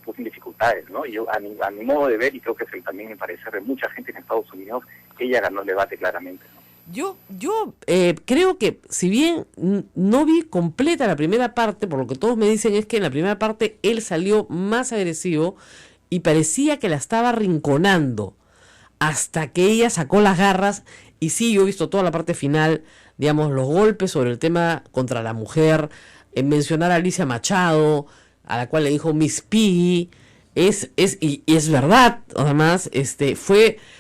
puso en dificultades, ¿no? Y yo, a mi modo de ver, y creo que es también me parece de mucha gente en Estados Unidos, ella ganó el debate claramente, ¿no? Yo creo que, si bien no vi completa la primera parte, por lo que todos me dicen es que en la primera parte él salió más agresivo y parecía que la estaba arrinconando hasta que ella sacó las garras. Y sí, yo he visto toda la parte final, digamos, los golpes sobre el tema contra la mujer, mencionar a Alicia Machado, a la cual le dijo Miss Piggy, y es verdad, además,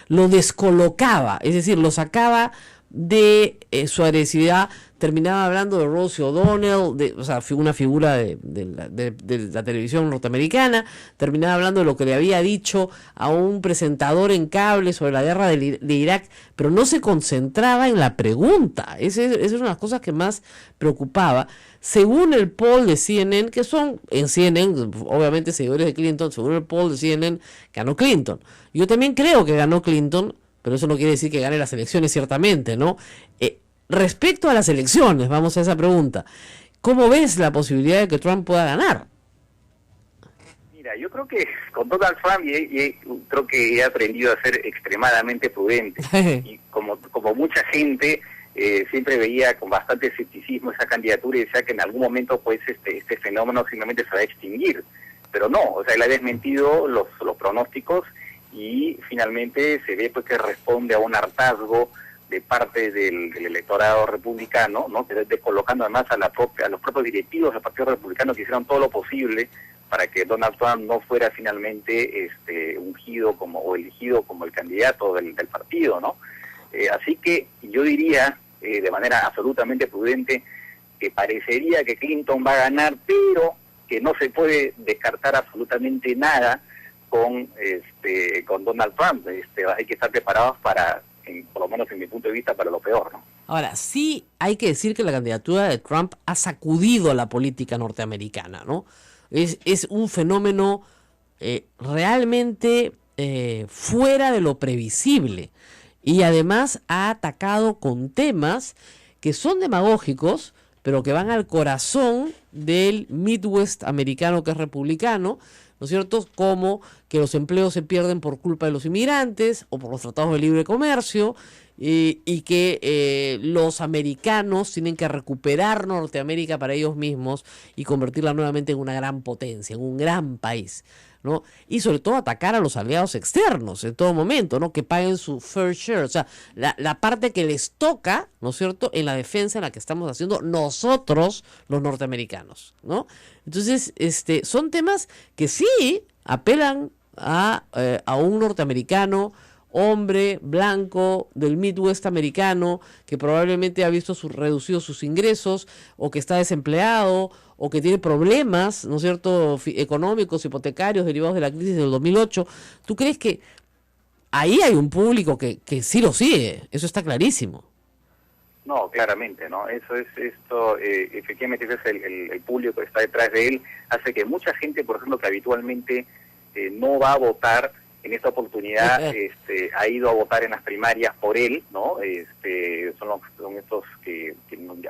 lo descolocaba, es decir, lo sacaba de su agresividad, terminaba hablando de Rosie O'Donnell, una figura de la televisión norteamericana, terminaba hablando de lo que le había dicho a un presentador en cable sobre la guerra de Irak, pero no se concentraba en la pregunta. Esa es una de las cosas que más preocupaba. Según el poll de CNN, que son en CNN, obviamente seguidores de Clinton, según el poll de CNN, ganó Clinton. Yo también creo que ganó Clinton, pero eso no quiere decir que gane las elecciones, ciertamente, ¿no? Respecto a las elecciones, vamos a esa pregunta. ¿Cómo ves la posibilidad de que Trump pueda ganar? Mira, yo creo que con Donald Trump creo que he aprendido a ser extremadamente prudente. Y como mucha gente siempre veía con bastante escepticismo esa candidatura y decía que en algún momento pues este fenómeno simplemente se va a extinguir. Pero no, o sea, él ha desmentido los pronósticos y finalmente se ve pues que responde a un hartazgo de parte del electorado republicano, ¿no? Que desde colocando además a los propios directivos del Partido Republicano, que hicieron todo lo posible para que Donald Trump no fuera finalmente ungido o elegido como el candidato del partido, ¿no? Así que yo diría, de manera absolutamente prudente, que parecería que Clinton va a ganar, pero que no se puede descartar absolutamente nada con Donald Trump. Hay que estar preparados para, por lo menos en mi punto de vista, para lo peor, ¿no? Ahora, sí hay que decir que la candidatura de Trump ha sacudido a la política norteamericana, ¿no? Es un fenómeno realmente fuera de lo previsible, y además ha atacado con temas que son demagógicos, pero que van al corazón del Midwest americano, que es republicano, ¿no es cierto? Como que los empleos se pierden por culpa de los inmigrantes o por los tratados de libre comercio, y que los americanos tienen que recuperar Norteamérica para ellos mismos y convertirla nuevamente en una gran potencia, en un gran país, ¿no? Y sobre todo atacar a los aliados externos en todo momento, ¿no? Que paguen su fair share, o sea, la parte que les toca, ¿no es cierto?, en la defensa en la que estamos haciendo nosotros los norteamericanos, ¿no? Entonces, son temas que sí apelan a un norteamericano, hombre blanco del Midwest americano, que probablemente ha visto reducidos sus ingresos, o que está desempleado, o que tiene problemas, ¿no es cierto?, económicos, hipotecarios, derivados de la crisis del 2008. ¿Tú crees que ahí hay un público que sí lo sigue? Eso está clarísimo. No, claramente, ¿no? Efectivamente ese es el público que está detrás de él. Hace que mucha gente, por ejemplo, que habitualmente no va a votar, en esta oportunidad ha ido a votar en las primarias por él, ¿no? Son estos que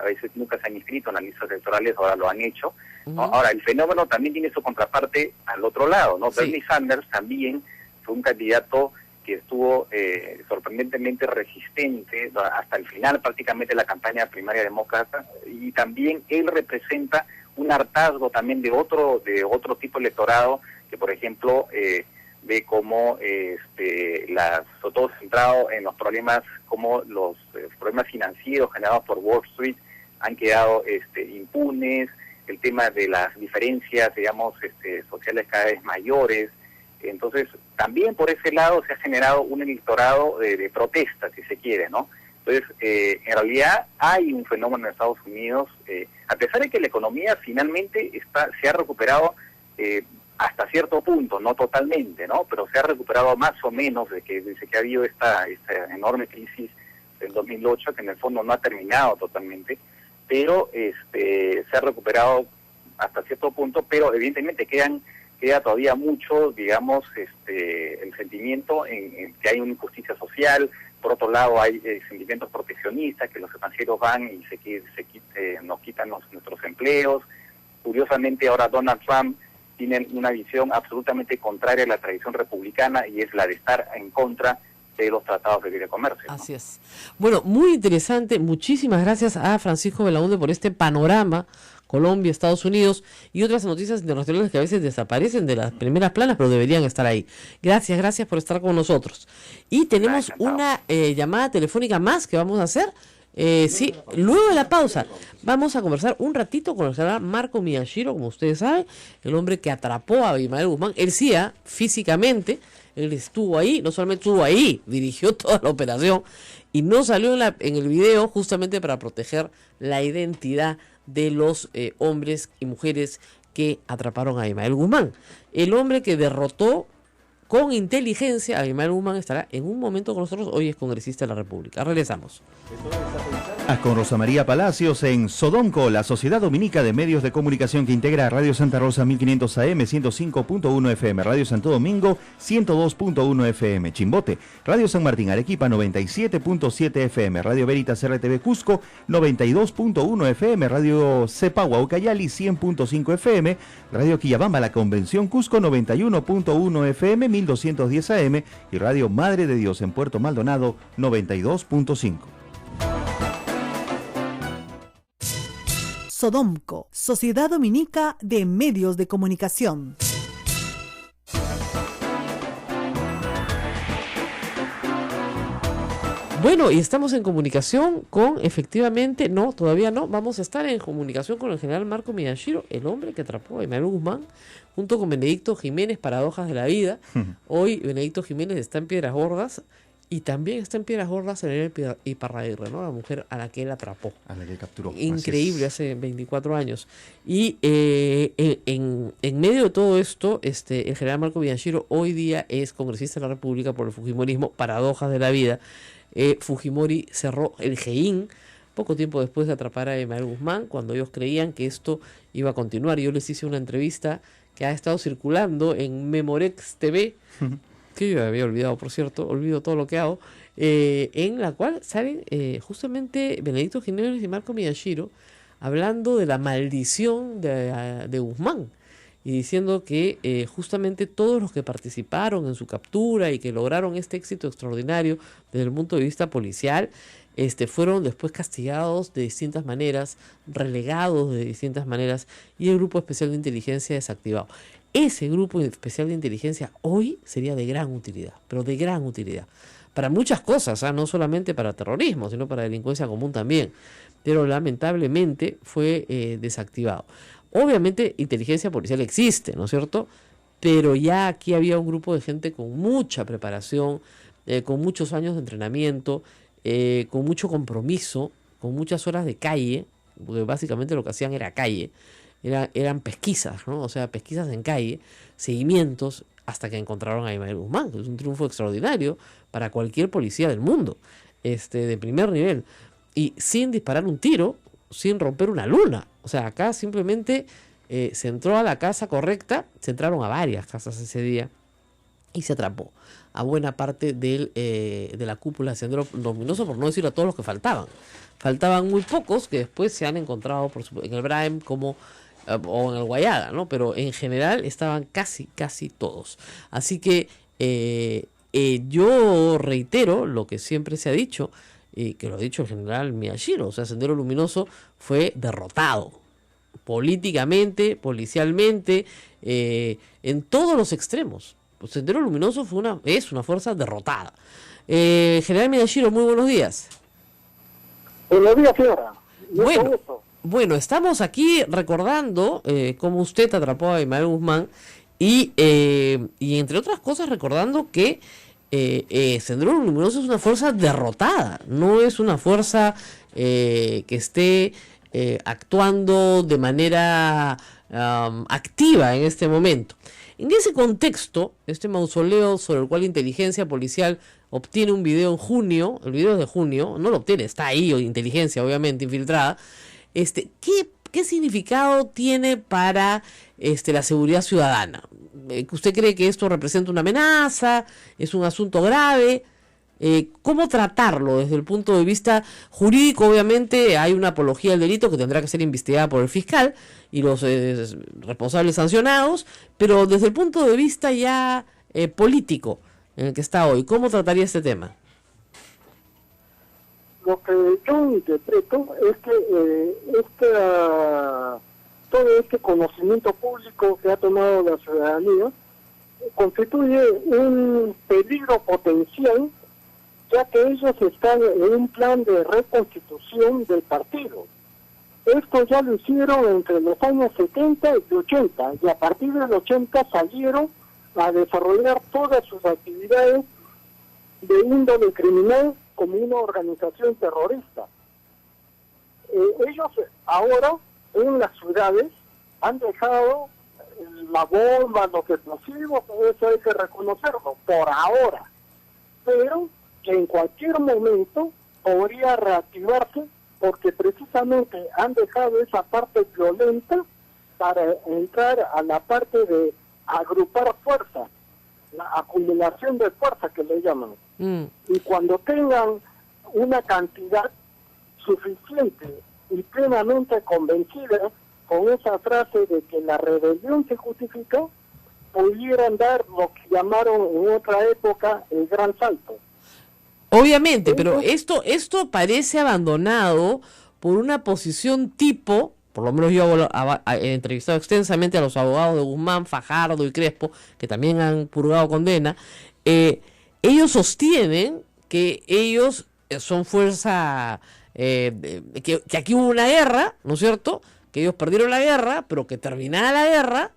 a veces nunca se han inscrito en las listas electorales, ahora lo han hecho, ¿no? Ahora, el fenómeno también tiene su contraparte al otro lado, ¿no? Sí. Bernie Sanders también fue un candidato que estuvo sorprendentemente resistente hasta el final prácticamente de la campaña primaria demócrata, y también él representa un hartazgo también de otro tipo de electorado que, por ejemplo, ve cómo sobre todo centrado en los problemas, como los problemas financieros generados por Wall Street han quedado impunes, el tema de las diferencias, digamos, sociales cada vez mayores. Entonces, también por ese lado se ha generado un electorado de protesta, si se quiere, ¿no? Entonces, en realidad hay un fenómeno en Estados Unidos, a pesar de que la economía finalmente se ha recuperado hasta cierto punto, no totalmente, ¿no? Pero se ha recuperado más o menos desde que ha habido esta enorme crisis del 2008, que en el fondo no ha terminado totalmente, pero se ha recuperado hasta cierto punto, pero evidentemente queda todavía mucho, digamos, el sentimiento en que hay una injusticia social. Por otro lado, hay sentimientos proteccionistas, que los financieros van y nos quitan nuestros empleos. Curiosamente, ahora Donald Trump tiene una visión absolutamente contraria a la tradición republicana, y es la de estar en contra de los tratados de libre comercio, ¿no? Así es. Bueno, muy interesante. Muchísimas gracias a Francisco Belaunde por este panorama. Colombia, Estados Unidos y otras noticias internacionales que a veces desaparecen de las primeras planas, pero deberían estar ahí. Gracias por estar con nosotros. Y tenemos una llamada telefónica más que vamos a hacer. Sí, luego de la pausa vamos a conversar un ratito con el general Marco Miyashiro, como ustedes saben, el hombre que atrapó a Abimael Guzmán. Él sí, físicamente, él estuvo ahí, no solamente estuvo ahí, dirigió toda la operación y no salió en el video justamente para proteger la identidad de los hombres y mujeres que atraparon a Abimael Guzmán. El hombre que derrotó con inteligencia a Abimael Guzmán estará en un momento con nosotros. Hoy es congresista de la República. Regresamos. Con Rosa María Palacios en Sodomco, la Sociedad Dominica de Medios de Comunicación que integra Radio Santa Rosa 1500 AM, 105.1 FM, Radio Santo Domingo 102.1 FM, Chimbote, Radio San Martín Arequipa 97.7 FM, Radio Veritas RTV Cusco 92.1 FM, Radio Cepagua Ucayali 100.5 FM, Radio Quillabamba La Convención Cusco 91.1 FM, 1210 AM y Radio Madre de Dios en Puerto Maldonado 92.5. Sodomco, Sociedad Dominica de Medios de Comunicación. Bueno, y estamos en comunicación con, efectivamente, no, todavía no, vamos a estar en comunicación con el general Marco Miyashiro, el hombre que atrapó a Emanuel Guzmán, junto con Benedicto Jiménez, Paradojas de la Vida. Hoy Benedicto Jiménez está en Piedras Gordas, y también está en Piedras Gordas en el Iparraguirre, ¿no? La mujer a la que él atrapó. A la que capturó. Increíble, hace 24 años. Y en medio de todo esto, el general Marco Miyashiro hoy día es congresista de la República por el Fujimorismo, Paradojas de la Vida. Fujimori cerró el GEIN poco tiempo después de atrapar a Emanuel Guzmán, cuando ellos creían que esto iba a continuar. Yo les hice una entrevista que ha estado circulando en Memorex TV, que yo había olvidado, por cierto, olvido todo lo que hago, en la cual salen justamente Benedicto Jiménez y Marco Miyashiro hablando de la maldición de Guzmán, y diciendo que justamente todos los que participaron en su captura y que lograron este éxito extraordinario desde el punto de vista policial, fueron después castigados de distintas maneras, relegados de distintas maneras, y el Grupo Especial de Inteligencia desactivado. Ese Grupo Especial de Inteligencia hoy sería de gran utilidad, pero de gran utilidad, para muchas cosas, no solamente para terrorismo, sino para delincuencia común también, pero lamentablemente fue desactivado. Obviamente inteligencia policial existe, ¿no es cierto? Pero ya aquí había un grupo de gente con mucha preparación, con muchos años de entrenamiento, con mucho compromiso, con muchas horas de calle, porque básicamente lo que hacían era calle, eran pesquisas, ¿no? O sea, pesquisas en calle, seguimientos, hasta que encontraron a Emanuel Guzmán, que es un triunfo extraordinario para cualquier policía del mundo, de primer nivel, y sin disparar un tiro, sin romper una luna. O sea, acá simplemente se entró a la casa correcta, se entraron a varias casas ese día y se atrapó a buena parte de la cúpula de Sendero Luminoso, por no decir a todos los que faltaban. Faltaban muy pocos que después se han encontrado en el Braem o en el Guayaga, ¿no? Pero en general estaban casi todos. Así que yo reitero lo que siempre se ha dicho, y que lo ha dicho el general Miyashiro, o sea, Sendero Luminoso fue derrotado políticamente, policialmente, en todos los extremos. Sendero Luminoso es una fuerza derrotada. General Miyashiro, muy buenos días. Buenos días, señora. Bueno, estamos aquí recordando cómo usted atrapó a Emanuel Guzmán y entre otras cosas recordando que Sendero Luminoso es una fuerza derrotada, no es una fuerza que esté actuando de manera activa en este momento. En ese contexto, este mausoleo sobre el cual inteligencia policial obtiene un video en junio, el video es de junio, no lo obtiene, está ahí, inteligencia obviamente infiltrada, ¿qué significado tiene para la seguridad ciudadana? ¿Usted cree que esto representa una amenaza? ¿Es un asunto grave? ¿Cómo tratarlo desde el punto de vista jurídico? Obviamente hay una apología del delito que tendrá que ser investigada por el fiscal y los responsables sancionados, pero desde el punto de vista ya político en el que está hoy, ¿cómo trataría este tema? Lo que yo interpreto es que todo este conocimiento público que ha tomado la ciudadanía constituye un peligro potencial, ya que ellos están en un plan de reconstitución del partido. Esto ya lo hicieron entre los años 70 y 80, y a partir del 80 salieron a desarrollar todas sus actividades de índole criminal como una organización terrorista. Ellos ahora en las ciudades han dejado la bomba, los explosivos, eso hay que reconocerlo, por ahora. Pero que en cualquier momento podría reactivarse, porque precisamente han dejado esa parte violenta para entrar a la parte de agrupar fuerza, la acumulación de fuerza que le llaman. Y cuando tengan una cantidad suficiente y plenamente convencida con esa frase de que la rebelión se justifica, pudieran dar lo que llamaron en otra época el gran salto. Obviamente, pero esto parece abandonado por una posición tipo, por lo menos yo he entrevistado extensamente a los abogados de Guzmán, Fajardo y Crespo, que también han purgado condena. Ellos sostienen que ellos son fuerza, que aquí hubo una guerra, ¿no es cierto? Que ellos perdieron la guerra, pero que terminada la guerra,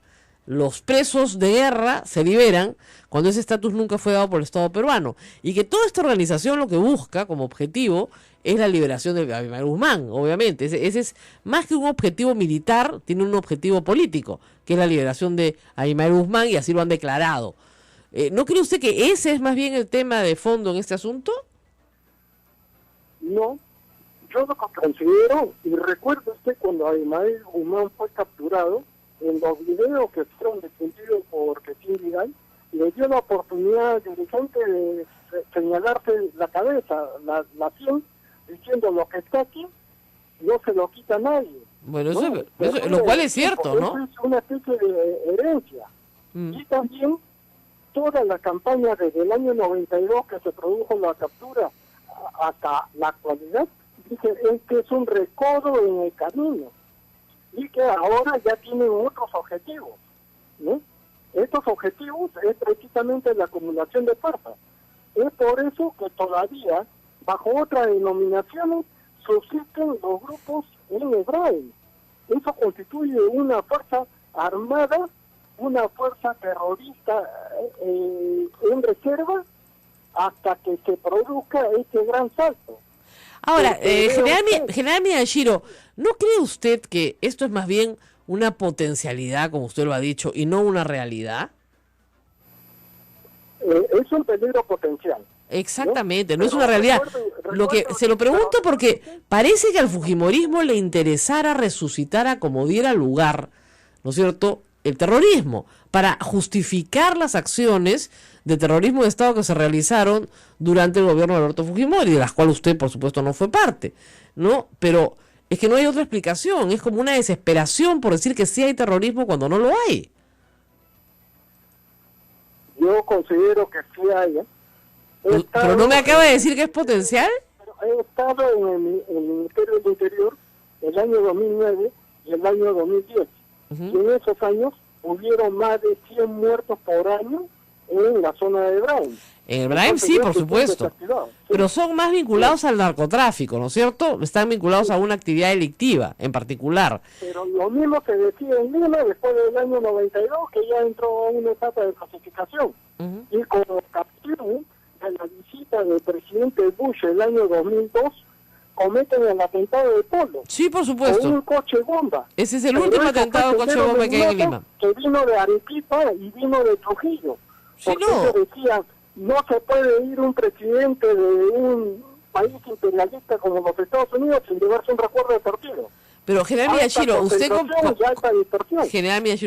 los presos de guerra se liberan cuando ese estatus nunca fue dado por el Estado peruano. Y que toda esta organización lo que busca como objetivo es la liberación de Abimael Guzmán, obviamente. Ese es más que un objetivo militar, tiene un objetivo político, que es la liberación de Abimael Guzmán, y así lo han declarado. ¿No cree usted que ese es más bien el tema de fondo en este asunto? No, yo lo que considero, y recuerdo usted cuando Abimael Guzmán fue capturado, en los videos que fueron difundidos por Ketil Vidal, le dio la oportunidad al dirigente de señalarse la cabeza, la sien, diciendo lo que está aquí no se lo quita nadie. Bueno, ¿no? eso, lo cual es cierto, ¿no? Eso es una especie de herencia. Y también toda la campaña desde el año 92 que se produjo la captura hasta la actualidad, dice que es un recodo en el camino y que ahora ya tienen otros objetivos, ¿no? Estos objetivos es precisamente la acumulación de fuerza. Es por eso que todavía, bajo otras denominaciones, subsisten los grupos en Hebraico. Eso constituye una fuerza armada, una fuerza terrorista en reserva, hasta que se produzca este gran salto. Ahora, general Miyashiro, ¿no cree usted que esto es más bien una potencialidad, como usted lo ha dicho, y no una realidad? Es un peligro potencial. Exactamente, no es una realidad. Se lo pregunto porque parece que al fujimorismo le interesara resucitar a como diera lugar, ¿no es cierto?, el terrorismo, para justificar las acciones de terrorismo de Estado que se realizaron durante el gobierno de Alberto Fujimori, de las cuales usted, por supuesto, no fue parte, ¿no? Pero es que no hay otra explicación, es como una desesperación por decir que sí hay terrorismo cuando no lo hay. Yo considero que sí hay. Pero no me acaba de decir que es potencial. He estado en el Ministerio del Interior el año 2009 y el año 2010. Y en esos años hubieron más de 100 muertos por año en la zona de Brain. En el Brain sí, por supuesto. Sí. Pero son más vinculados al narcotráfico, ¿no es cierto? Están vinculados a una actividad delictiva en particular. Pero lo mismo se decía en Lima después del año 92, que ya entró a una etapa de clasificación. Y como capítulo de la visita del presidente Bush el año 2002, cometen el atentado de Polo. Sí, por supuesto. Con un coche bomba. Ese es el último atentado de coche bomba que hay en Lima. Que vino de Arequipa y vino de Trujillo. Sí, porque decían, no se puede ir un presidente de un país imperialista como los Estados Unidos sin llevarse un recuerdo de partido. Pero general Miyashiro,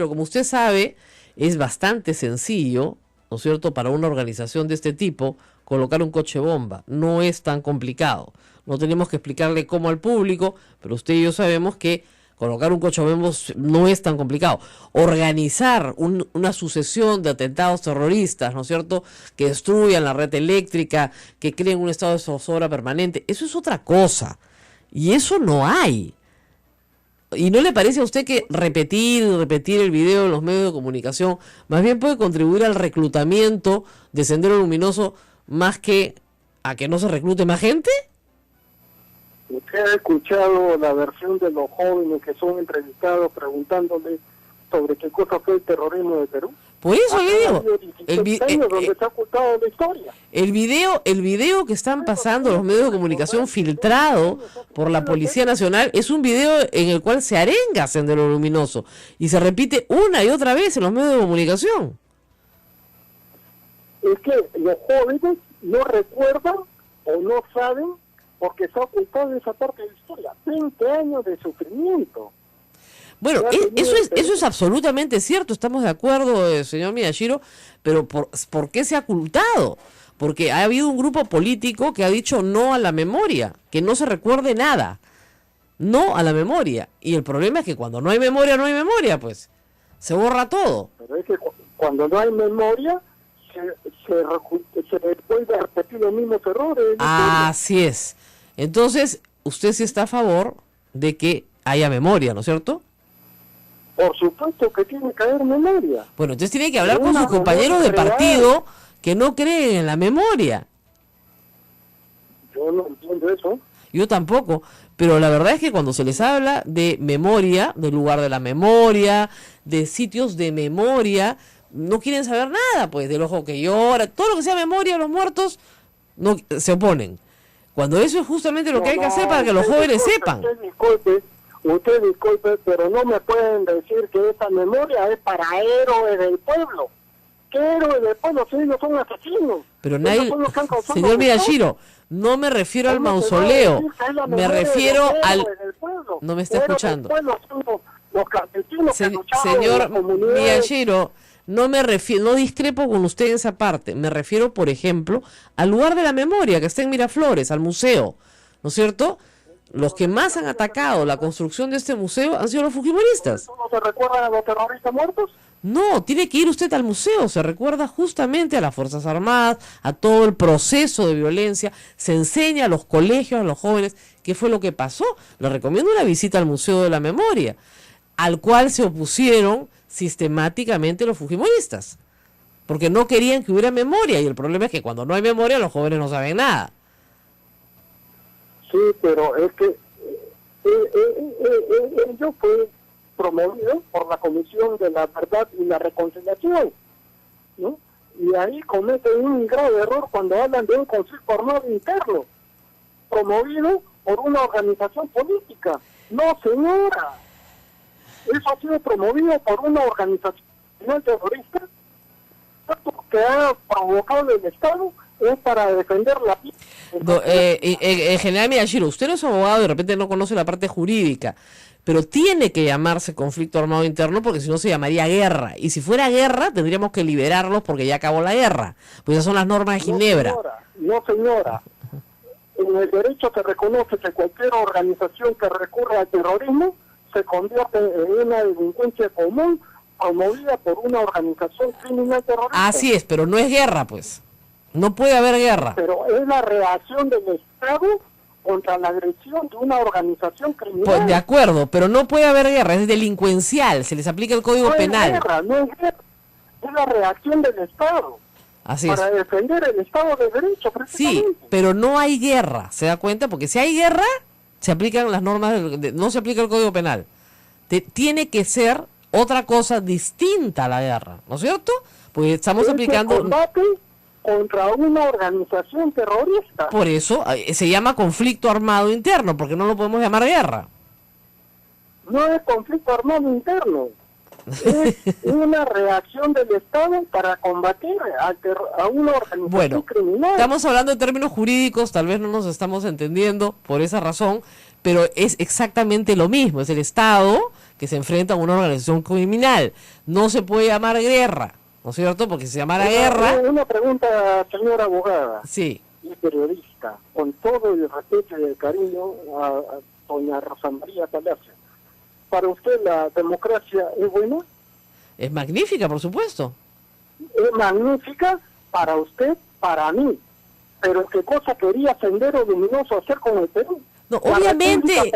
como usted sabe, es bastante sencillo, ¿no es cierto?, para una organización de este tipo colocar un coche bomba. No es tan complicado. No tenemos que explicarle cómo al público, pero usted y yo sabemos que colocar un coche bomba no es tan complicado. Organizar una sucesión de atentados terroristas, ¿no es cierto?, que destruyan la red eléctrica, que creen un estado de zozobra permanente, eso es otra cosa. Y eso no hay. ¿Y no le parece a usted que repetir el video en los medios de comunicación más bien puede contribuir al reclutamiento de Sendero Luminoso más que a que no se reclute más gente? ¿Usted ha escuchado la versión de los jóvenes que son entrevistados preguntándole sobre qué cosa fue el terrorismo de Perú? Por eso le digo, donde se ha ocultado la historia. El video que están pasando los medios de comunicación filtrado por la Policía Nacional es un video en el cual se arenga Sendero Luminoso y se repite una y otra vez en los medios de comunicación. Es que los jóvenes no recuerdan o no saben porque se ha ocultado esa parte de la historia. 20 años de sufrimiento. Bueno, eso es absolutamente cierto, estamos de acuerdo, señor Miyashiro, pero ¿por qué se ha ocultado? Porque ha habido un grupo político que ha dicho no a la memoria, que no se recuerde nada, no a la memoria. Y el problema es que cuando no hay memoria, pues se borra todo. Pero es que cuando no hay memoria, se vuelve a repetir los mismos errores. Así es. Entonces, usted sí está a favor de que haya memoria, ¿no es cierto? Por supuesto que tiene que haber memoria. Bueno, entonces tiene que hablar con sus compañeros de partido que no creen en la memoria. Yo Yo no entiendo eso. Yo tampoco, pero la verdad es que cuando se les habla de memoria, del lugar de la memoria, de sitios de memoria, no quieren saber nada, pues, del ojo que llora, todo lo que sea memoria de los muertos, no se oponen. Cuando eso es justamente lo que hay que hacer para que los jóvenes sepan. Usted disculpe, pero no me pueden decir que esa memoria es para héroes del pueblo. ¿Qué héroes del pueblo? Si ellos son asesinos. Pero nadie, señor Miyashiro, no me refiero al mausoleo, me refiero al... No me está escuchando. Señor Miyashiro, no me refiero, no discrepo con usted en esa parte, me refiero, por ejemplo, al lugar de la memoria que está en Miraflores, al museo, ¿no es cierto? Los que más han atacado la construcción de este museo han sido los fujimoristas. ¿No se recuerdan a los terroristas muertos? No, tiene que ir usted al museo, se recuerda justamente a las Fuerzas Armadas, a todo el proceso de violencia, se enseña a los colegios, a los jóvenes, qué fue lo que pasó. Les recomiendo una visita al Museo de la Memoria, al cual se opusieron sistemáticamente los fujimoristas, porque no querían que hubiera memoria, y el problema es que cuando no hay memoria los jóvenes no saben nada. Sí, pero es que ello fue promovido por la Comisión de la Verdad y la Reconciliación, ¿no? Y ahí cometen un grave error cuando hablan de un conflicto armado interno, promovido por una organización política. No, señora. Eso ha sido promovido por una organización terrorista. Lo que ha provocado el Estado es para defender la vida. En general, Miyashiro, usted no es abogado y de repente no conoce la parte jurídica, pero tiene que llamarse conflicto armado interno porque si no se llamaría guerra. Y si fuera guerra, tendríamos que liberarlos porque ya acabó la guerra. Pues esas son las normas de Ginebra. No, señora. En el derecho se reconoce que cualquier organización que recurra al terrorismo se convierte en una delincuencia común promovida por una organización criminal terrorista. Así es, pero no es guerra, pues. No puede haber guerra. Pero es la reacción del Estado contra la agresión de una organización criminal. Pues de acuerdo, pero no puede haber guerra, es delincuencial, se les aplica el Código Penal. No es guerra, es la reacción del Estado. Así para es. defender el Estado de Derecho, Sí, pero no hay guerra, ¿se da cuenta? Porque si hay guerra, se aplican las normas, no se aplica el Código Penal. Tiene que ser otra cosa distinta a la guerra, ¿no es cierto? Porque estamos aplicando... combate contra una organización terrorista. Por eso se llama conflicto armado interno, porque no lo podemos llamar guerra. No es conflicto armado interno. Es una reacción del Estado para combatir a una organización criminal. Estamos hablando de términos jurídicos, tal vez no nos estamos entendiendo por esa razón, pero es exactamente lo mismo, es el Estado que se enfrenta a una organización criminal. No se puede llamar guerra, ¿no es cierto? Porque si se llamara guerra... Una pregunta, señora abogada. Sí. Y periodista, con todo el respeto y el cariño a doña Rosa María Palacio. ¿Para usted la democracia es buena? Es magnífica, por supuesto. Es magnífica para usted, para mí. Pero ¿qué cosa quería Sendero Luminoso hacer con el Perú? No, obviamente,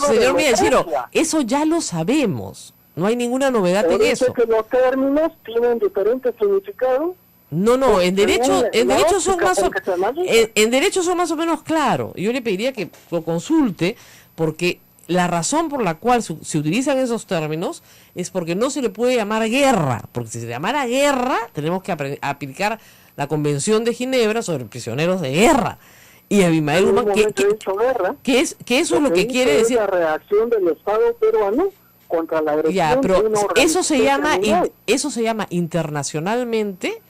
señor Miyashiro, eso ya lo sabemos. No hay ninguna novedad en eso. Que los términos tienen diferentes significados. No, en derecho son más o menos claros. Yo le pediría que lo consulte porque la razón por la cual se utilizan esos términos es porque no se le puede llamar guerra, porque si se llamara guerra tenemos que aplicar la Convención de Ginebra sobre prisioneros de guerra. Y Abimael Guzmán, que eso es lo que quiere decir. La reacción del Estado peruano contra la agresión pero de una eso se organización llama internacionalmente.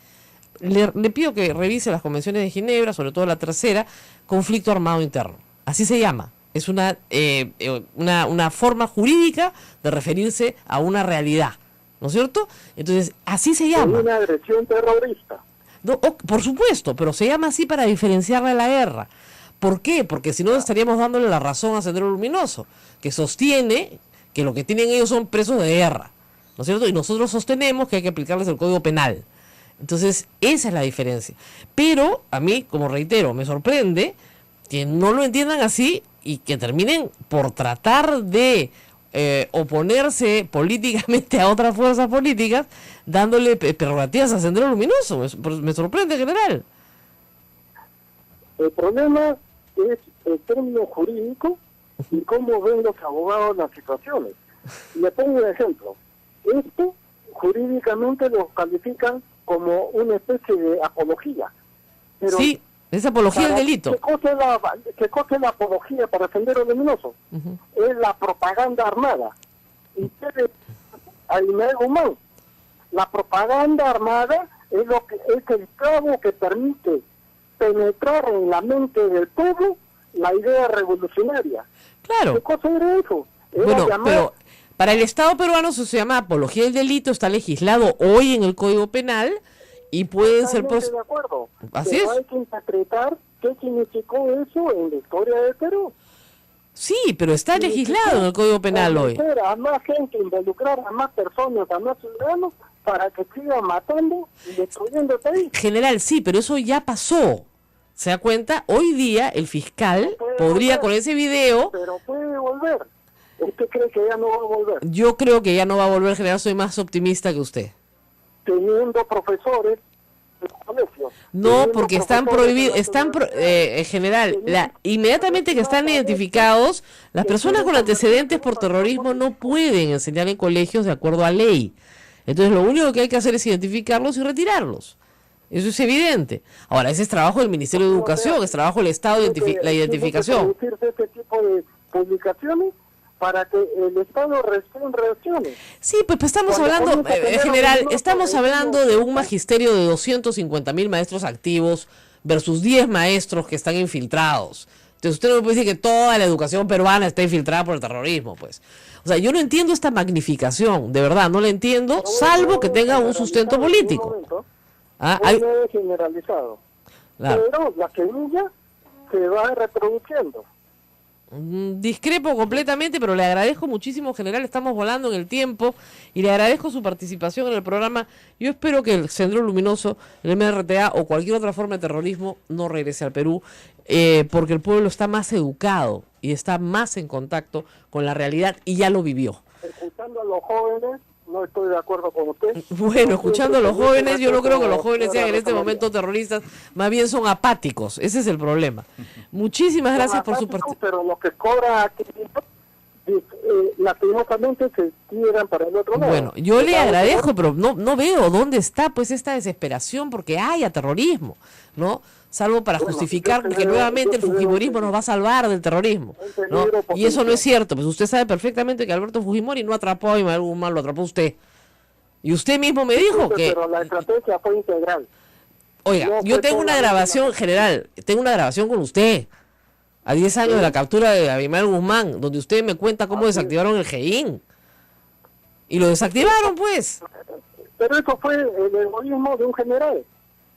Le pido que revise las convenciones de Ginebra, sobre todo la tercera, conflicto armado interno. Así se llama. Es una forma jurídica de referirse a una realidad, ¿no es cierto? Entonces, así se llama. Una agresión terrorista. No, por supuesto, pero se llama así para diferenciarla de la guerra. ¿Por qué? Porque si no estaríamos dándole la razón a Sendero Luminoso, que sostiene que lo que tienen ellos son presos de guerra, ¿no es cierto? Y nosotros sostenemos que hay que aplicarles el Código Penal. Entonces, esa es la diferencia. Pero a mí, como reitero, me sorprende que no lo entiendan así y que terminen por tratar de oponerse políticamente a otras fuerzas políticas, dándole prerrogativas a Sendero Luminoso. Me sorprende en general. El problema es el término jurídico y cómo ven los abogados las situaciones. Le pongo un ejemplo. Esto jurídicamente lo califican como una especie de apología. Pero Sí, es apología del delito. ¿Qué cosa es la apología para Sendero Luminoso? Es la propaganda armada. Y ustedes, a Imael Guzmán, la propaganda armada es el cabo que permite penetrar en la mente del pueblo la idea revolucionaria. Claro. ¿Qué cosa era eso? Era Bueno, llamar- pero para el Estado peruano eso se llama apología del delito, está legislado hoy en el Código Penal y pueden ser... Totalmente de acuerdo. Así Pero es. hay que interpretar qué significó eso en la historia del Perú. Sí, pero está legislado en el Código Penal hoy. Convencer a más gente, involucrar a más personas, a más ciudadanos, para que sigan matando y destruyendo el país. General, sí, pero eso ya pasó. ¿Se da cuenta? Hoy día el fiscal puede podría volver. con ese video... Pero puede volver. ¿Usted cree que ya no va a volver? Yo creo que ya no va a volver, general, soy más optimista que usted. Teniendo profesores en los colegios. No, teniendo porque están profesores en prohibidos, las en universidades, general, inmediatamente que están identificados, las personas con antecedentes por terrorismo no pueden enseñar en colegios de acuerdo a ley. Entonces lo único que hay que hacer es identificarlos y retirarlos. Eso es evidente. Ahora, ese es trabajo del Ministerio de Educación, es trabajo del Estado la identificación. Tiene que producirse este tipo de publicaciones para que el Estado reaccione. Sí, pues estamos Cuando hablando, comienza a tener en general, algunos estamos problemas, hablando de un magisterio de 250.000 maestros activos versus 10 maestros que están infiltrados. Entonces usted no me puede decir que toda la educación peruana está infiltrada por el terrorismo, pues. O sea, yo no entiendo esta magnificación, de verdad, no la entiendo, salvo que tenga un sustento político. Ah, hay- No es generalizado. claro. Pero la semilla se va reproduciendo. Discrepo completamente, pero le agradezco muchísimo, general, estamos volando en el tiempo y le agradezco su participación en el programa. Yo espero que el Sendero Luminoso, el MRTA o cualquier otra forma de terrorismo no regrese al Perú, porque el pueblo está más educado y está más en contacto con la realidad y ya lo vivió. Escuchando a los jóvenes, no estoy de acuerdo con usted. Bueno, escuchando a los jóvenes, yo no creo que los jóvenes sean en este momento terroristas, más bien son apáticos, ese es el problema. Muchísimas gracias por su participación. Pero los que cobran aquí, lastimosamente se tiran para el otro lado. Bueno, yo le agradezco, pero no veo dónde está pues esta desesperación porque haya terrorismo, ¿no? Salvo para Bueno, justificar yo que creo- nuevamente el yo creo fujimorismo que- nos va a salvar del terrorismo, ¿no? Entendido, Y eso no porque- es cierto, pues usted sabe perfectamente que Alberto Fujimori no atrapó a Imael Guzmán, lo atrapó usted. Y usted mismo me dijo que... Pero la estrategia fue integral. Oiga, No yo fue tengo una solamente grabación, general, tengo una grabación con usted, a 10 años de la captura de Abimael Guzmán, donde usted me cuenta cómo desactivaron el GEIN. Y lo desactivaron, pues. Pero eso fue el egoísmo de un general.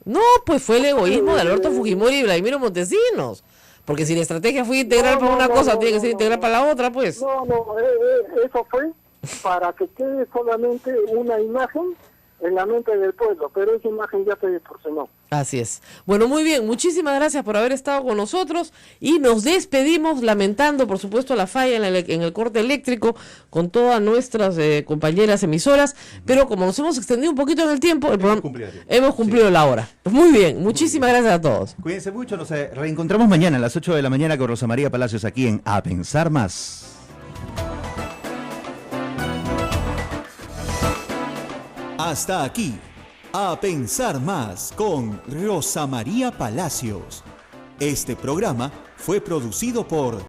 No, pues fue el egoísmo de Alberto Fujimori y Vladimiro Montesinos. Porque si la estrategia fue integral No, para no, una no, cosa, no, tiene que no, ser no, integral no. para la otra, pues. No, eso fue para que quede solamente una imagen en la mente del pueblo, pero esa imagen ya se distorsionó. Así es. Bueno, muy bien. Muchísimas gracias por haber estado con nosotros y nos despedimos lamentando, por supuesto, la falla en el corte eléctrico con todas nuestras compañeras emisoras, pero como nos hemos extendido un poquito en el tiempo, el programa hemos cumplido la hora. Muy bien. Muchísimas gracias a todos. Cuídense mucho, nos reencontramos mañana a las 8 de la mañana con Rosa María Palacios aquí en A Pensar Más. Hasta aquí, A Pensar Más con Rosa María Palacios. Este programa fue producido por